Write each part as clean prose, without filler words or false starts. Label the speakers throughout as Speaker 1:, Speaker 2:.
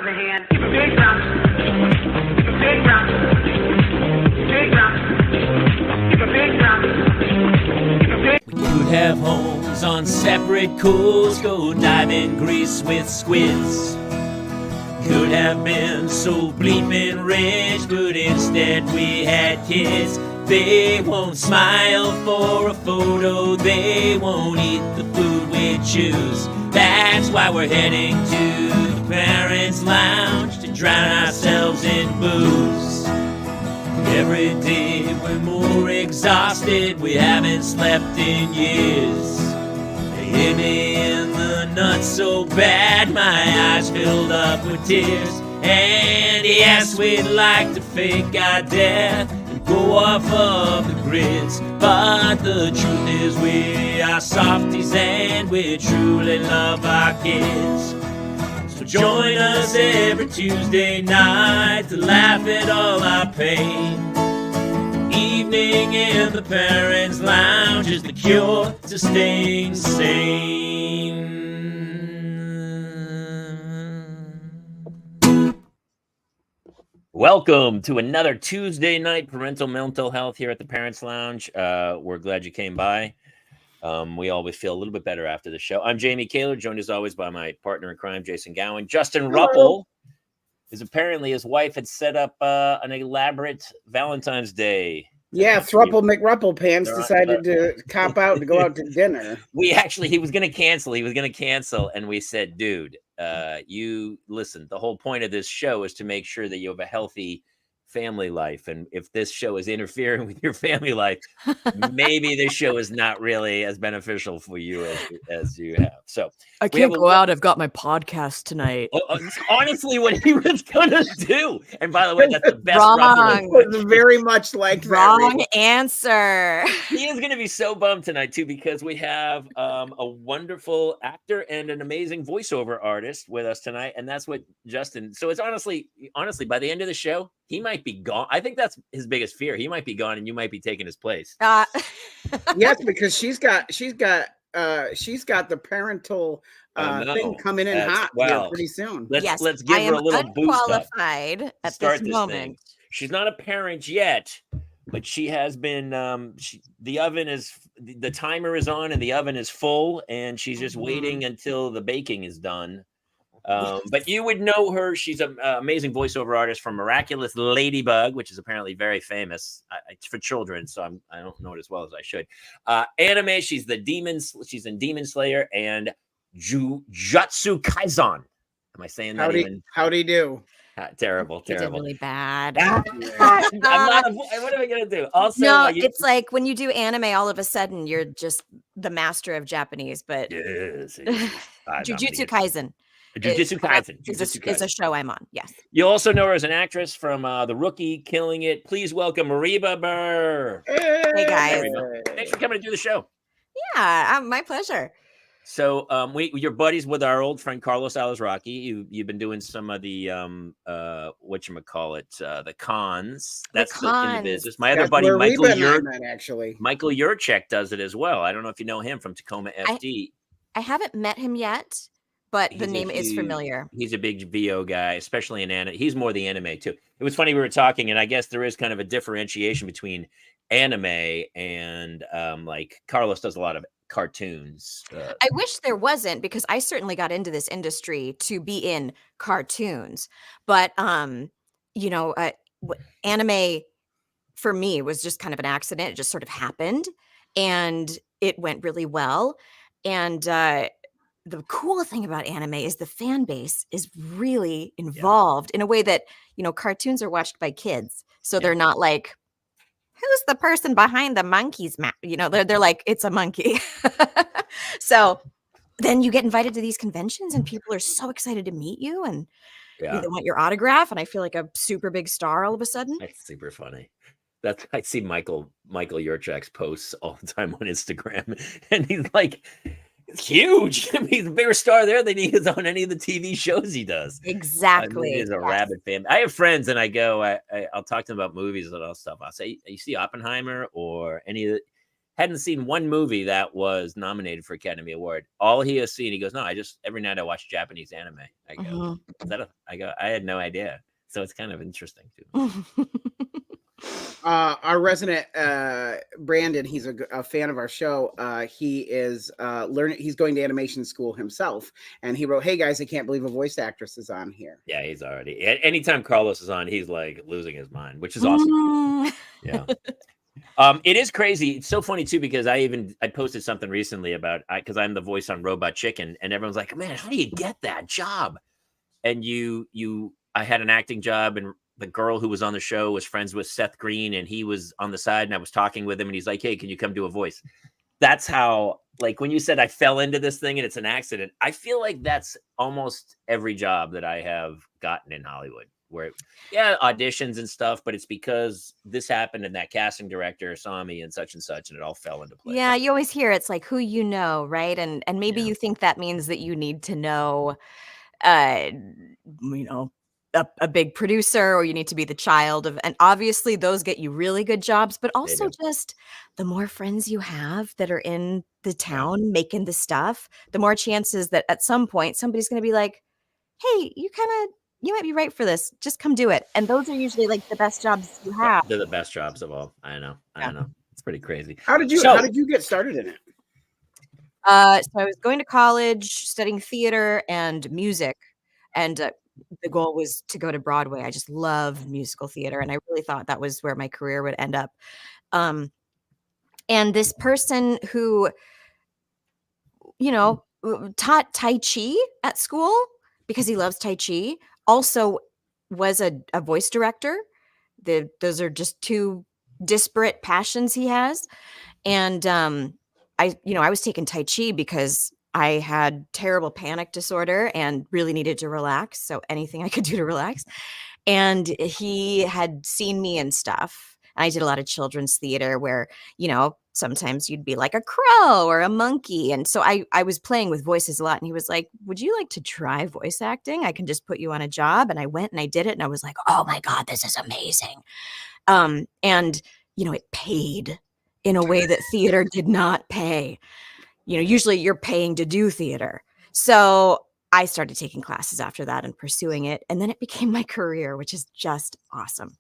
Speaker 1: other hand, keep a big rock. Keep a big rock. Big rock. Keep a big rock. Keep a big.
Speaker 2: We could have homes on separate coasts, go dive in Greece with squids. Could have been so bleeping rich, but instead we had kids. They won't smile for a photo, they won't eat the food we choose. That's why we're heading to the parents' lounge to drown ourselves in booze. Every day we're more exhausted, we haven't slept in years. They hit me in the nuts so bad, my eyes filled up with tears. And yes, we'd like to fake our death and go off of the grids, but the truth is we are softies and we truly love our kids. So join us every Tuesday night to laugh at all our pain. Evening in the parents' lounge is the cure to staying sane. Welcome to another Tuesday night parental mental health here at the Parents Lounge. We're glad you came by. We always feel a little bit better after the show. I'm Jamie Kaler, joined as always by my partner in crime, Jason Gowan. Justin Ruppel is apparently his wife had set up an elaborate Valentine's Day.
Speaker 3: Yeah, Thruple McRuppel Pants decided to cop out to go out to dinner.
Speaker 2: He was going to cancel. And we said, dude, you listen, the whole point of this show is to make sure that you have a healthy family life. And if this show is interfering with your family life, maybe this show is not really as beneficial for you as you have. So
Speaker 4: I can't go out. I've got my podcast tonight.
Speaker 2: Honestly, what he was gonna do. And by the way, that's the best.
Speaker 4: Wrong.
Speaker 3: Was very much like
Speaker 4: wrong answer.
Speaker 2: He is gonna be so bummed tonight too, because we have a wonderful actor and an amazing voiceover artist with us tonight, and that's what Justin. So it's honestly, by the end of the show, he might be gone. I think that's his biggest fear. He might be gone, and you might be taking his place.
Speaker 3: Yes, because she's got the parental thing coming in hot here pretty soon.
Speaker 2: Let's give her a little boost up.
Speaker 4: Unqualified at this moment.
Speaker 2: Thing. She's not a parent yet, but she has been. The timer is on, and the oven is full, and she's just waiting until the baking is done. But you would know her. She's an amazing voiceover artist from Miraculous Ladybug, which is apparently very famous for children. So I don't know it as well as I should. Anime. She's in Demon Slayer and Jujutsu Kaisen. Am I saying that?
Speaker 3: Howdy do.
Speaker 2: Terrible.
Speaker 4: You did really bad.
Speaker 2: What am I gonna do? Also,
Speaker 4: no, it's like when you do anime, all of a sudden you're just the master of Japanese. But
Speaker 2: yes,
Speaker 4: Jujutsu Kaisen.
Speaker 2: Jujutsu Kaisen
Speaker 4: is a show I'm on. Yes.
Speaker 2: You also know her as an actress from The Rookie, killing it. Please welcome Reba Buhr.
Speaker 4: Hey guys.
Speaker 2: Thanks for coming to do the show.
Speaker 4: Yeah, my pleasure.
Speaker 2: So you're buddies with our old friend Carlos Alazraqui. You've been doing some of the the cons. That's in the business. My other buddy Michael Yurchek does it as well. I don't know if you know him from Tacoma FD.
Speaker 4: I haven't met him yet. But the name is familiar.
Speaker 2: He's a big VO guy, especially in anime. He's more the anime too. It was funny, we were talking, and I guess there is kind of a differentiation between anime and like Carlos does a lot of cartoons.
Speaker 4: I wish there wasn't, because I certainly got into this industry to be in cartoons. But anime for me was just kind of an accident. It just sort of happened, and it went really well. And the cool thing about anime is the fan base is really involved in a way that, cartoons are watched by kids. So they're not like, who's the person behind the monkey's mouth? They're like, it's a monkey. So then you get invited to these conventions and people are so excited to meet you and they want your autograph. And I feel like a super big star all of a sudden.
Speaker 2: That's super funny. I see Michael Yurchek's posts all the time on Instagram, and he's like, it's huge. I mean, he's a bigger star there than he is on any of the TV shows he does.
Speaker 4: Exactly.
Speaker 2: He's a rabid fan. I have friends, and I go, I'll talk to them about movies and all stuff. I'll say, you see Oppenheimer or any of the, hadn't seen one movie that was nominated for Academy Award. All he has seen, he goes, no, every night I watch Japanese anime. I go, I had no idea. So it's kind of interesting too.
Speaker 3: Our resident Brandon, he's a fan of our show. He is learning. He's going to animation school himself, and he wrote, "Hey guys, I can't believe a voice actress is on here."
Speaker 2: Yeah, he's already. Anytime Carlos is on, he's like losing his mind, which is awesome. Yeah. It is crazy. It's so funny too, because I posted something recently about, because I'm the voice on Robot Chicken, and everyone's like, man, how do you get that job? And I had an acting job, and the girl who was on the show was friends with Seth Green, and he was on the side, and I was talking with him, and he's like, hey, can you come do a voice? That's how, like, when you said I fell into this thing and it's an accident, I feel like that's almost every job that I have gotten in Hollywood, where, auditions and stuff, but it's because this happened and that casting director saw me and such, and it all fell into place.
Speaker 4: Yeah, you always hear it's like who you know, right? And maybe you think that means that you need to know, a big producer, or you need to be the child of, and obviously those get you really good jobs, but also just the more friends you have that are in the town making the stuff, the more chances that at some point somebody's going to be like, hey, you might be right for this. Just come do it. And those are usually like the best jobs you have.
Speaker 2: They're the best jobs of all. I know. It's pretty crazy.
Speaker 3: How did you get started in it?
Speaker 4: So I was going to college, studying theater and music, and the goal was to go to Broadway. I just love musical theater, and I really thought that was where my career would end up. And this person who, taught Tai Chi at school because he loves Tai Chi, also was a voice director. Those are just two disparate passions he has. And I was taking Tai Chi because I had terrible panic disorder and really needed to relax. So anything I could do to relax. And he had seen me and stuff. I did a lot of children's theater where, sometimes you'd be like a crow or a monkey. And so I was playing with voices a lot. And he was like, would you like to try voice acting? I can just put you on a job. And I went and I did it. And I was like, oh my God, this is amazing. And it paid in a way that theater did not pay. Usually you're paying to do theater. So I started taking classes after that and pursuing it. And then it became my career, which is just awesome.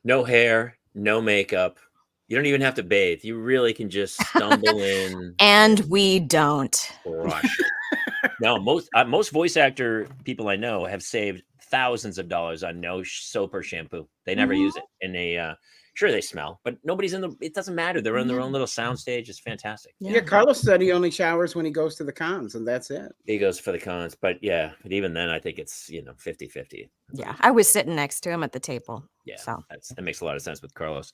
Speaker 2: No hair, no makeup. You don't even have to bathe. You really can just stumble in.
Speaker 4: And we don't.
Speaker 2: No, most voice actor people I know have saved thousands of dollars on no soap or shampoo. They never use it. And sure, they smell, but it doesn't matter. They're on their own little sound stage. It's fantastic.
Speaker 3: Yeah, Carlos said he only showers when he goes to the cons, and that's it.
Speaker 2: He goes for the cons, but even then, I think it's 50-50.
Speaker 4: Yeah, I was sitting next to him at the table.
Speaker 2: Yeah,
Speaker 4: so
Speaker 2: that makes a lot of sense with Carlos.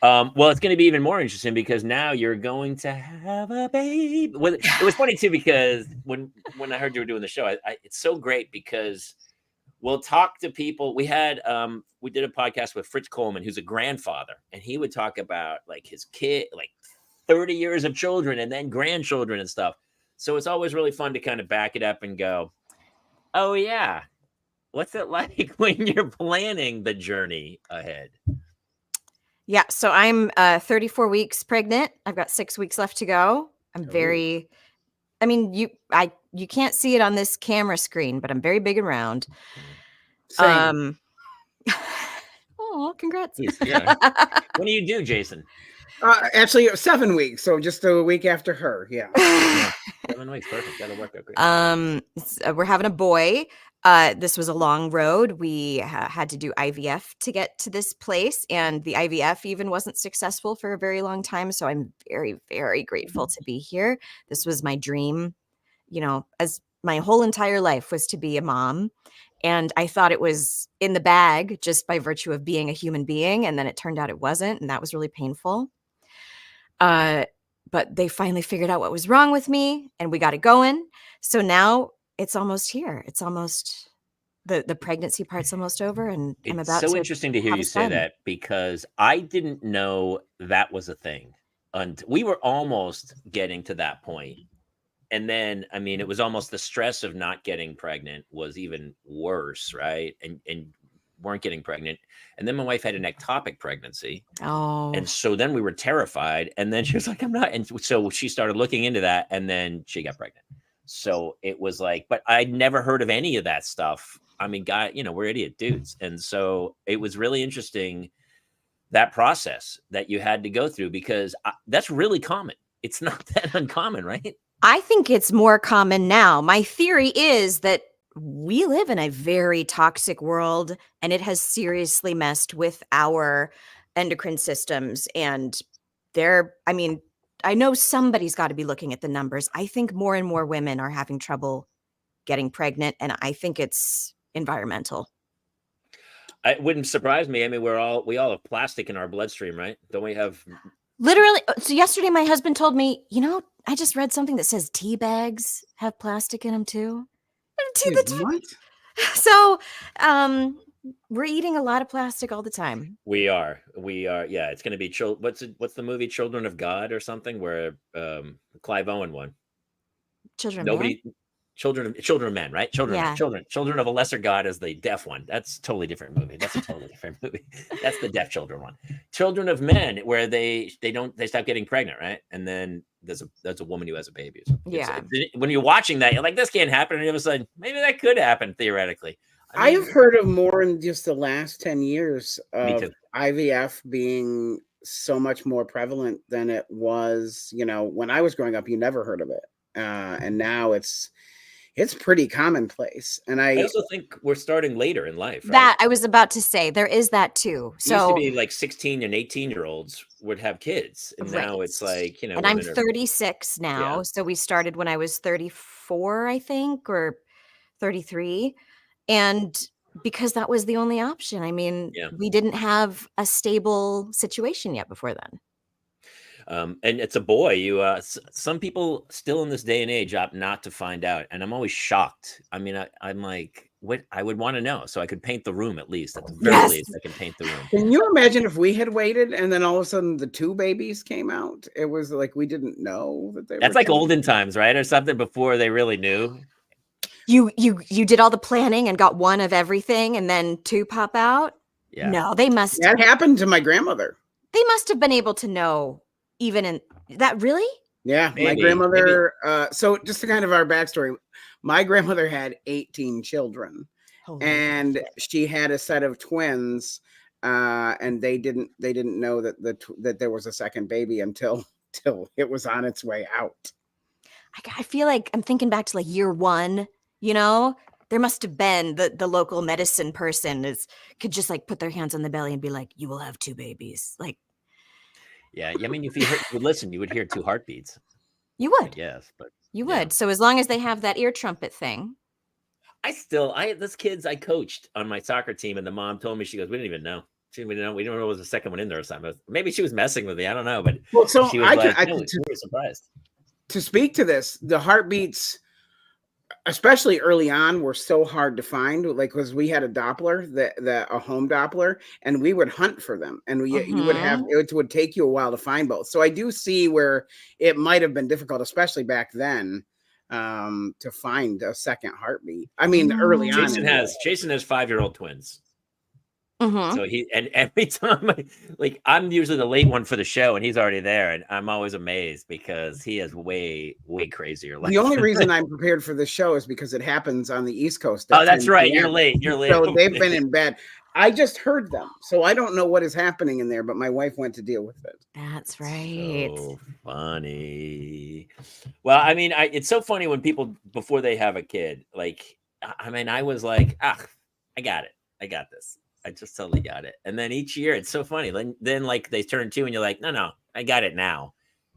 Speaker 2: Well, it's going to be even more interesting because now you're going to have a baby. Well, it was funny too because when I heard you were doing the show, it's so great because we'll talk to people. We did a podcast with Fritz Coleman, who's a grandfather, and he would talk about like his kid, like 30 years of children and then grandchildren and stuff. So it's always really fun to kind of back it up and go, oh yeah, what's it like when you're planning the journey ahead?
Speaker 4: Yeah. So I'm 34 weeks pregnant. I've got 6 weeks left to go. I'm you can't see it on this camera screen, but I'm very big and round.
Speaker 3: Same.
Speaker 4: Oh, congrats.
Speaker 2: Yeah. When do you do, Jason?
Speaker 3: Actually 7 weeks. So just a week after her. Yeah.
Speaker 2: 7 weeks. Perfect. That'll work out great.
Speaker 4: We're having a boy. This was a long road. We had to do IVF to get to this place, and the IVF even wasn't successful for a very long time. So I'm very, very grateful to be here. This was my dream, as my whole entire life was to be a mom. And I thought it was in the bag just by virtue of being a human being. And then it turned out it wasn't. And that was really painful. But they finally figured out what was wrong with me and we got it going. So now it's almost here. It's almost the pregnancy part's almost over. And I'm about to.
Speaker 2: It's so interesting to hear you say that because I didn't know that was a thing. And we were almost getting to that point. And then, it was almost the stress of not getting pregnant was even worse, right? And weren't getting pregnant. And then my wife had an ectopic pregnancy.
Speaker 4: Oh.
Speaker 2: And so then we were terrified. And then she was like, I'm not. And so she started looking into that, and then she got pregnant. So it was like, but I'd never heard of any of that stuff. I mean, God, we're idiot dudes. And so it was really interesting, that process that you had to go through, because that's really common. It's not that uncommon, right?
Speaker 4: I think it's more common now. My theory is that we live in a very toxic world, and it has seriously messed with our endocrine systems. And I know somebody's got to be looking at the numbers. I think more and more women are having trouble getting pregnant, and I think it's environmental.
Speaker 2: It wouldn't surprise me. I mean, we all have plastic in our bloodstream, right? Don't we have?
Speaker 4: Literally. So yesterday my husband told me, I just read something that says tea bags have plastic in them too.
Speaker 3: What?
Speaker 4: So we're eating a lot of plastic all the time.
Speaker 2: We are. Yeah, it's going to be what's the movie Children of God or something, where Clive Owen won?
Speaker 4: Children of Man?
Speaker 2: Children of Men, right? Children of a lesser God is the deaf one. That's a totally different movie. That's the deaf children one. Children of Men, where they stop getting pregnant, right? And then there's a woman who has a baby. When you're watching that, you're like, this can't happen, and all of a sudden, maybe that could happen theoretically.
Speaker 3: I have heard of more in just the last 10 years of IVF being so much more prevalent than it was. When I was growing up, you never heard of it, and now it's pretty commonplace. And I
Speaker 2: also think we're starting later in life. Right?
Speaker 4: That I was about to say, there is that too. So
Speaker 2: it used to be like 16 and 18-year-olds would have kids, and now it's like,
Speaker 4: And I'm 36 now, so we started when I was 34, I think, or 33, and because that was the only option. I mean, we didn't have a stable situation yet before then.
Speaker 2: And it's a boy. Some people still in this day and age opt not to find out, and I'm always shocked. I mean, I'm like, what? I would want to know, so I could paint the room at least. At the very least, I can paint the room.
Speaker 3: Can you imagine if we had waited and then all of a sudden the two babies came out? It was like we didn't know that they.
Speaker 2: That's like olden times, right, or something, before they really knew.
Speaker 4: You did all the planning and got one of everything, and then two pop out.
Speaker 2: Yeah.
Speaker 4: No, they must.
Speaker 3: That happened to my grandmother.
Speaker 4: They must have been able to know. Even in that, really?
Speaker 3: Yeah, my grandmother. So just to kind of our backstory, my grandmother had 18 children, and she had a set of twins, and they didn't know that there was a second baby until it was on its way out.
Speaker 4: I feel like I'm thinking back to like year one. There must have been the local medicine person could just like put their hands on the belly and be like, "You will have two babies." Like.
Speaker 2: Yeah, I mean, if you would listen, you would hear two heartbeats.
Speaker 4: You would.
Speaker 2: Yes, but
Speaker 4: you would. So as long as they have that ear trumpet thing.
Speaker 2: Those kids I coached on my soccer team, and the mom told me, she goes, "We didn't even know. We don't know there was a second one in there or something." Maybe she was messing with me. I don't know, but
Speaker 3: well, so
Speaker 2: she was we were surprised.
Speaker 3: To speak to this, the heartbeats, especially early on, were so hard to find. Like, because we had a Doppler, a home Doppler, and we would hunt for them, and you would have it would take you a while to find both. So I do see where it might have been difficult, especially back then, to find a second heartbeat. I mean, early on.
Speaker 2: Jason has 5-year-old twins.
Speaker 4: Mm-hmm.
Speaker 2: So and every time I'm usually the late one for the show, and he's already there, and I'm always amazed because he has way crazier life.
Speaker 3: The only reason I'm prepared for the show is because it happens on the East Coast.
Speaker 2: Oh, that's right. You're late.
Speaker 3: So they've been in bed. I just heard them, so I don't know what is happening in there, but my wife went to deal with it.
Speaker 4: That's right.
Speaker 2: So funny. Well, I mean, it's so funny when people, before they have a kid, like, I mean, I was like, I got it. I got this. I just totally got it. And then each year, it's so funny. Then like they turn 2 and you're like, no, I got it now.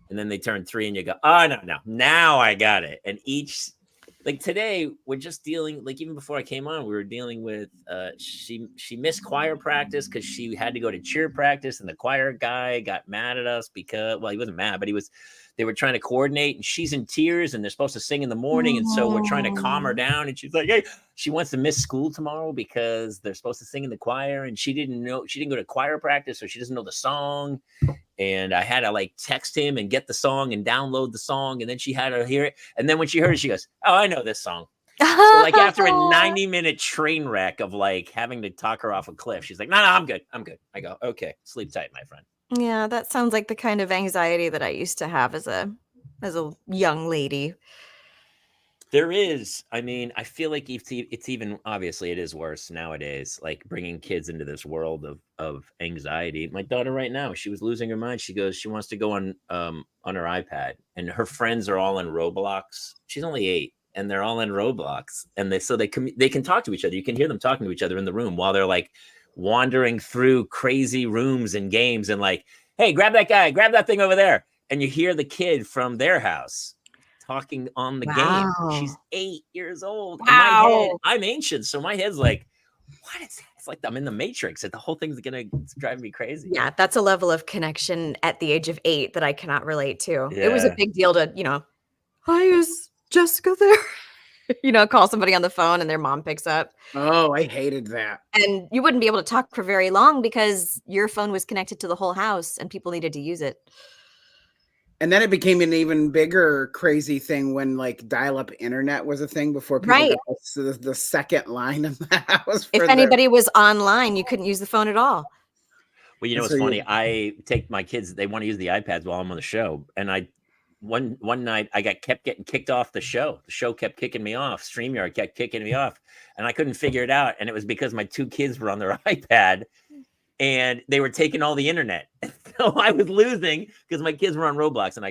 Speaker 2: And then they turn 3 and you go, oh, no, now I got it. And each, like today, we're just dealing, like even before I came on, we were dealing with, she missed choir practice because she had to go to cheer practice. And the choir guy got mad at us because, well, he wasn't mad, but they were trying to coordinate, and she's in tears, and they're supposed to sing in the morning. And so we're trying to calm her down. And she's like, hey, she wants to miss school tomorrow because they're supposed to sing in the choir. And she didn't go to choir practice, so she doesn't know the song. And I had to like text him and get the song and download the song. And then she had to hear it. And then when she heard it, she goes, oh, I know this song. So like after a 90-minute train wreck of like having to talk her off a cliff, she's like, no, I'm good. I'm good. I go, okay, sleep tight, my friend.
Speaker 4: Yeah, that sounds like the kind of anxiety that I used to have as a young lady.
Speaker 2: There is, I mean, I feel like it's even, obviously it is worse nowadays, like bringing kids into this world of anxiety. My daughter right now, she was losing her mind. She goes, she wants to go on her iPad, and her friends are all in Roblox. She's only 8, and they're all in Roblox, and they can talk to each other. You can hear them talking to each other in the room while they're like wandering through crazy rooms and games, and like, hey, grab that guy, grab that thing over there, and you hear the kid from their house talking on the game. She's 8 years old. In my head, I'm ancient, so my head's like, what is that? It's like I'm in the Matrix, and the whole thing's gonna drive me crazy.
Speaker 4: Yeah, that's a level of connection at the age of 8 that I cannot relate to. It was a big deal to, hi, is Jessica there? Call somebody on the phone and their mom picks up.
Speaker 3: Oh, I hated that.
Speaker 4: And you wouldn't be able to talk for very long because your phone was connected to the whole house and people needed to use it.
Speaker 3: And then it became an even bigger crazy thing when like dial-up internet was a thing before people got the second line in the house.
Speaker 4: If anybody was online, you couldn't use the phone at all.
Speaker 2: Well, what's funny? I take my kids, they want to use the iPads while I'm on the show. And one night I kept getting kicked off the show. The show kept kicking me off. StreamYard kept kicking me off. And I couldn't figure it out. And it was because my 2 kids were on their iPad and they were taking all the internet. So I was losing because my kids were on Roblox. And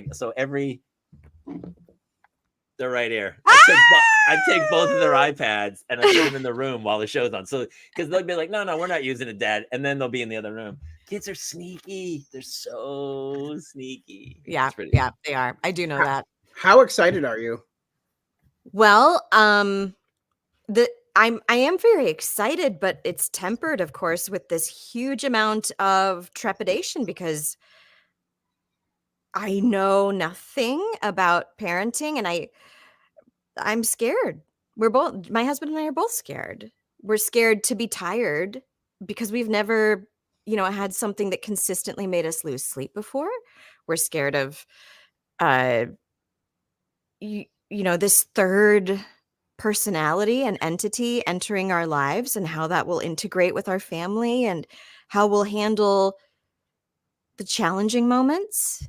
Speaker 2: they're right here. I take both of their iPads and I put them in the room while the show's on. So, because they'll be like, no, we're not using it, Dad. And then they'll be in the other room. Kids are sneaky. They're so sneaky.
Speaker 4: Yeah, they are. I do know that.
Speaker 3: How excited are you?
Speaker 4: Well, I am very excited, but it's tempered, of course, with this huge amount of trepidation because I know nothing about parenting and I'm scared. My husband and I are both scared. We're scared to be tired because we've never, had something that consistently made us lose sleep before. We're scared of, this third personality and entity entering our lives and how that will integrate with our family and how we'll handle the challenging moments.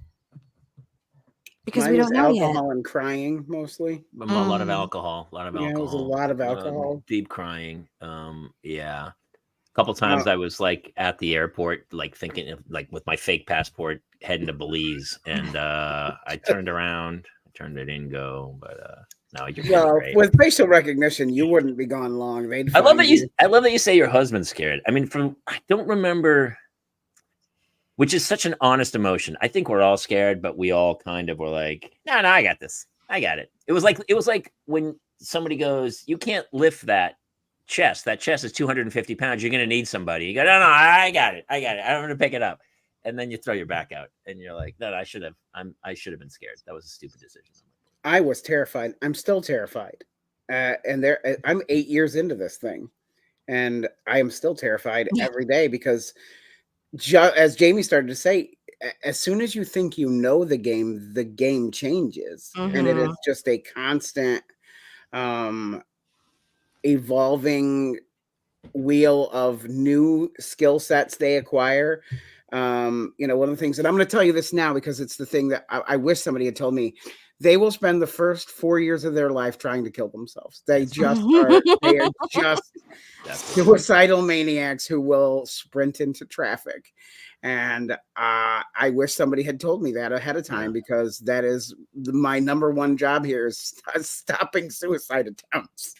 Speaker 4: Because
Speaker 3: Mine
Speaker 4: we don't know
Speaker 3: alcohol
Speaker 4: yet.
Speaker 3: And crying mostly.
Speaker 2: A lot of alcohol.
Speaker 3: Yeah, it was a lot of alcohol.
Speaker 2: Deep crying. Yeah. A couple times I was like at the airport, like thinking of like with my fake passport heading to Belize, and I turned around, turned it in, go, but no, you're great.
Speaker 3: With facial recognition, you wouldn't be gone long.
Speaker 2: I love that you say your husband's scared. I mean, I don't remember. Which is such an honest emotion. I think we're all scared, but we all kind of were like, no, I got this. I got it. It was like when somebody goes, you can't lift that chest. That chest is 250 pounds. You're going to need somebody. You go, no, I got it. I'm going to pick it up. And then you throw your back out and you're like, no, I should have been scared. That was a stupid decision.
Speaker 3: I was terrified. I'm still terrified. I'm 8 years into this thing and I am still terrified every day because as Jamie started to say, as soon as you think you know the game changes. Mm-hmm. And it is just a constant evolving wheel of new skill sets they acquire. One of the things that I'm going to tell you this now because it's the thing that I wish somebody had told me. They will spend the first 4 years of their life trying to kill themselves. They are just suicidal maniacs who will sprint into traffic. And I wish somebody had told me that ahead of time because that is my number one job here is stopping suicide attempts.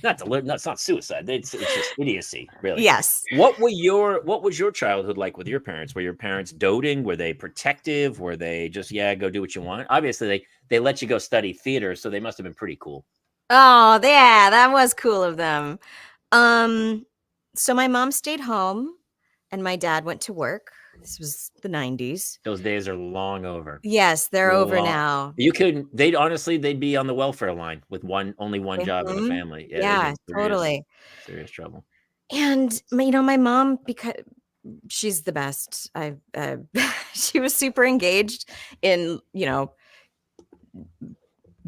Speaker 2: That's not suicide. It's just idiocy, really.
Speaker 4: Yes.
Speaker 2: What was your childhood like with your parents? Were your parents doting? Were they protective? Were they just go do what you want? Obviously, they let you go study theater, so they must have been pretty cool.
Speaker 4: Oh, yeah, that was cool of them. So my mom stayed home, and my dad went to work. This was the 90s.
Speaker 2: Those days are long over.
Speaker 4: Yes, they're over now.
Speaker 2: They'd be on the welfare line with only one job in the family.
Speaker 4: Yeah, totally.
Speaker 2: Serious trouble.
Speaker 4: And my mom, because she's the best. She was super engaged in,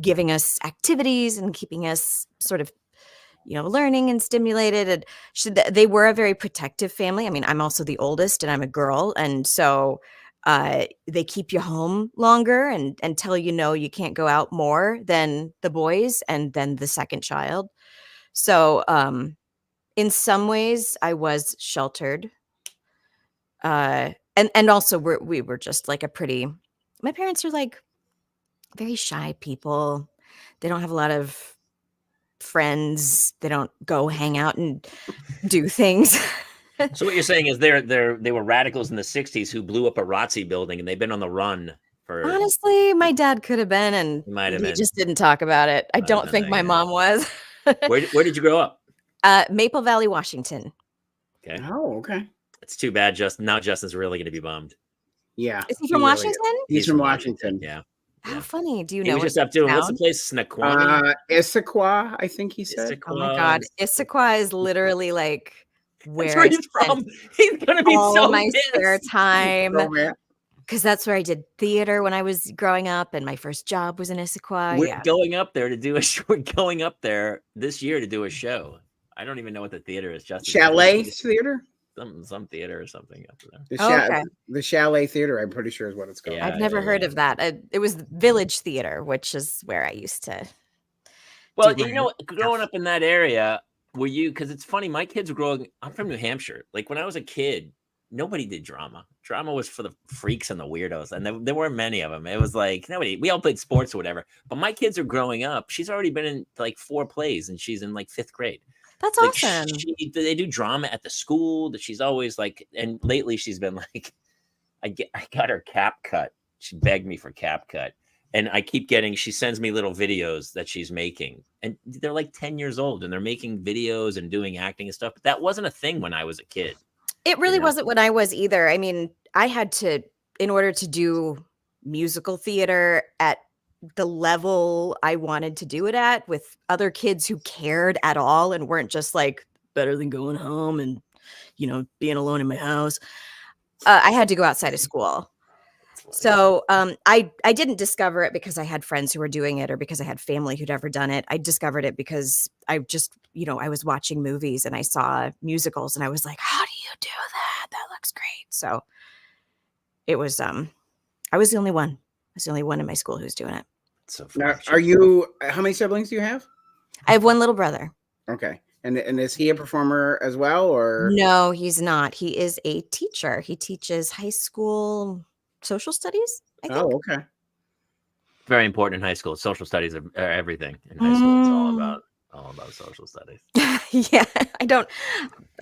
Speaker 4: giving us activities and keeping us sort of, learning and stimulated. And they were a very protective family. I mean, I'm also the oldest and I'm a girl. And so they keep you home longer and tell you can't go out more than the boys and then the second child. So in some ways I was sheltered. And also we were just like my parents are like very shy people. They don't have a lot of friends. They don't go hang out and do things.
Speaker 2: So what you're saying is they were radicals in the 60s who blew up a ROTC building and they've been on the run for.
Speaker 4: Honestly, my dad could have been, and he just didn't talk about it. I don't think my mom was.
Speaker 2: Where did you grow up?
Speaker 4: Maple Valley, Washington.
Speaker 2: Okay.
Speaker 3: Oh, okay.
Speaker 2: It's too bad. Now Justin's really going to be bummed.
Speaker 3: Yeah.
Speaker 4: Is he from Washington?
Speaker 3: He's from Washington.
Speaker 2: Yeah.
Speaker 4: How funny. Do you
Speaker 2: He
Speaker 4: know?
Speaker 2: was just up doing, what's the place? Snoqualmie?
Speaker 3: Issaquah, I think he said.
Speaker 4: Oh my God. Issaquah is literally like where
Speaker 2: he's from. He's going to be
Speaker 4: all
Speaker 2: so
Speaker 4: my
Speaker 2: pissed.
Speaker 4: spare time.
Speaker 3: Oh, man.
Speaker 4: Because that's where I did theater when I was growing up, and my first job was in Issaquah.
Speaker 2: We're going up there to do we're going up there this year to do a show. I don't even know what the theater is. Justin.
Speaker 3: Chalet Theater?
Speaker 2: Some theater or something up there.
Speaker 3: The Chalet Theater, I'm pretty sure is what it's called.
Speaker 4: I've never heard of that. It was Village Theater, which is where I used to.
Speaker 2: Well, growing up in that area, were you? Because it's funny, my kids were growing. I'm from New Hampshire. Like when I was a kid, nobody did drama. Drama was for the freaks and the weirdos, and there weren't many of them. It was like nobody. We all played sports or whatever. But my kids are growing up. She's already been in like 4 plays, and she's in like 5th grade.
Speaker 4: That's awesome.
Speaker 2: They do drama at the school that she's always like, and lately she's been like, I got her cap cut. She begged me for cap cut. And I keep she sends me little videos that she's making. And they're like 10 years old and they're making videos and doing acting and stuff. But that wasn't a thing when I was a kid.
Speaker 4: It really wasn't when I was either. I mean, I had to, in order to do musical theater at the level I wanted to do it at with other kids who cared at all and weren't just like better than going home and, being alone in my house. I had to go outside of school. So I didn't discover it because I had friends who were doing it or because I had family who'd ever done it. I discovered it because I just, I was watching movies and I saw musicals and I was like, how do you do that? That looks great. So it was, I was the only one. I was the only one in my school who was doing it.
Speaker 2: So
Speaker 3: now, how many siblings do you have?
Speaker 4: I have one little brother.
Speaker 3: Okay. And is he a performer as well, or?
Speaker 4: No, he's not. He is a teacher. He teaches high school social studies, I think.
Speaker 3: Oh, okay.
Speaker 2: Very important in high school. Social studies are everything in high school. It's all about social studies.
Speaker 4: Yeah. I don't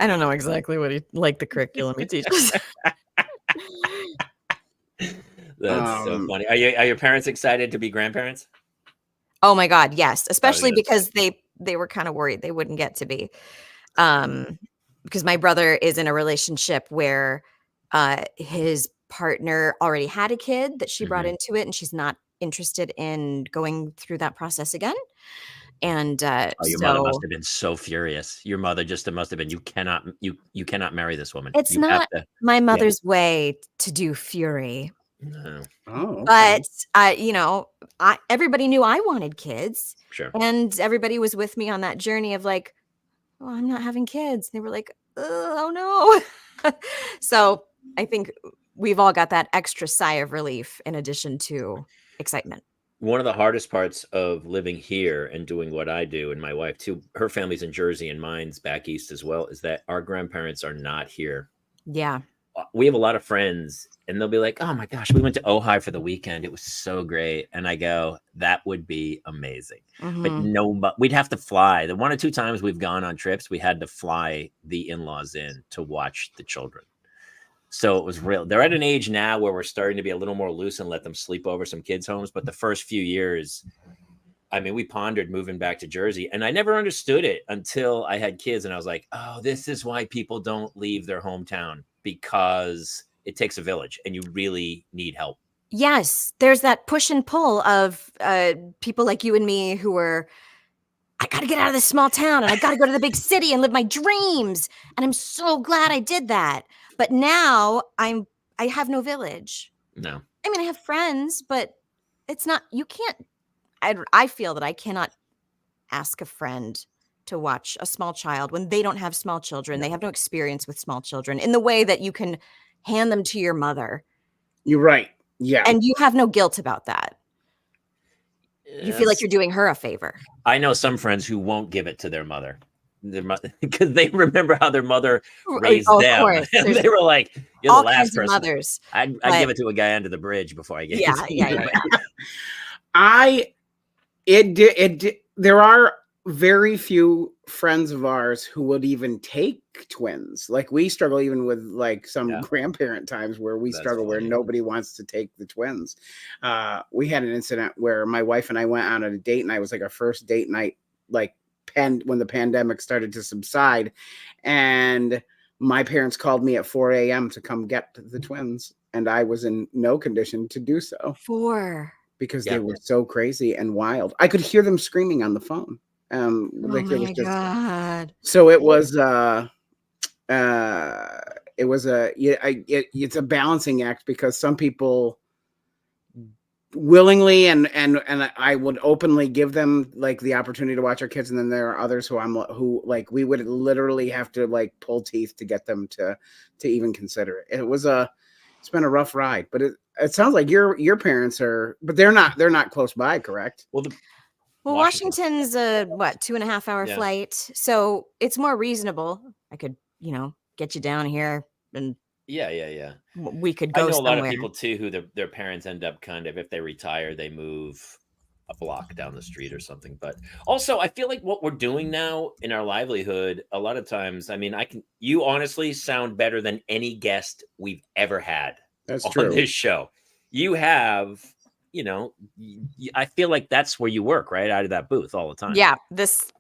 Speaker 4: know exactly what the curriculum he teaches.
Speaker 2: That's so funny. Are your parents excited to be grandparents?
Speaker 4: Oh my God, yes. Especially because they were kind of worried they wouldn't get to be. Because my brother is in a relationship where his partner already had a kid that she brought into it, and she's not interested in going through that process again. And
Speaker 2: your mother must have been so furious. Your mother just must have been. You cannot marry this woman.
Speaker 4: It's not my mother's way to do fury.
Speaker 2: No.
Speaker 3: Oh, okay.
Speaker 4: But everybody knew I wanted kids.
Speaker 2: Sure.
Speaker 4: And everybody was with me on that journey of like, oh, I'm not having kids. They were like, oh no. So I think we've all got that extra sigh of relief in addition to excitement.
Speaker 2: One of the hardest parts of living here and doing what I do, and my wife too, her family's in Jersey and mine's back east as well, is that our grandparents are not here.
Speaker 4: Yeah.
Speaker 2: We have a lot of friends and they'll be like, oh my gosh, we went to Ojai for the weekend. It was so great. And I go, that would be amazing. But we'd have to fly. The 1 or 2 times we've gone on trips, we had to fly the in-laws in to watch the children. So it was real. They're at an age now where we're starting to be a little more loose and let them sleep over some kids' homes. But the first few years, I mean, we pondered moving back to Jersey, and I never understood it until I had kids. And I was like, oh, this is why people don't leave their hometown, because it takes a village and you really need help.
Speaker 4: Yes. There's that push and pull of people like you and me who were, I got to get out of this small town and I got to go to the big city and live my dreams. And I'm so glad I did that. But now I have no village.
Speaker 2: No.
Speaker 4: I mean, I have friends, but it's not, I feel that I cannot ask a friend to watch a small child when they don't have small children. They have no experience with small children in the way that you can hand them to your mother.
Speaker 3: You're right. Yeah.
Speaker 4: And you have no guilt about that. You feel like you're doing her a favor.
Speaker 2: I know some friends who won't give it to their mother. Because they remember how their mother raised them.
Speaker 4: Of course.
Speaker 2: And they were like, you're
Speaker 4: all
Speaker 2: the last
Speaker 4: kinds
Speaker 2: person.
Speaker 4: Of mothers.
Speaker 2: I'd give it to a guy under the bridge before I gave it to you.
Speaker 3: There are very few friends of ours who would even take twins. Like we struggle even with like some grandparent times where we struggle where nobody wants to take the twins. We had an incident where my wife and I went on a date night. It was like our first date night, like when the pandemic started to subside, and my parents called me at 4 a.m. to come get the twins, and I was in no condition to do so. Because they were so crazy and wild. I could hear them screaming on the phone.
Speaker 4: God.
Speaker 3: So it was it's a balancing act, because some people willingly and I would openly give them like the opportunity to watch our kids, and then there are others who we would literally have to like pull teeth to get them to even consider it. It's been a rough ride, but it sounds like your parents are, but they're not close by, correct?
Speaker 2: Well,
Speaker 4: Washington's a 2.5 hour flight, so it's more reasonable. I could get you down here, and we could go.
Speaker 2: I know
Speaker 4: somewhere.
Speaker 2: A lot of people too who their parents end up kind of, if they retire, they move a block down the street or something. But also, I feel like what we're doing now in our livelihood, a lot of times, I mean, you honestly sound better than any guest we've ever had.
Speaker 3: That's
Speaker 2: on
Speaker 3: true.
Speaker 2: This show. You have, I feel like that's where you work, right? Out of that booth all the time.
Speaker 4: Yeah, this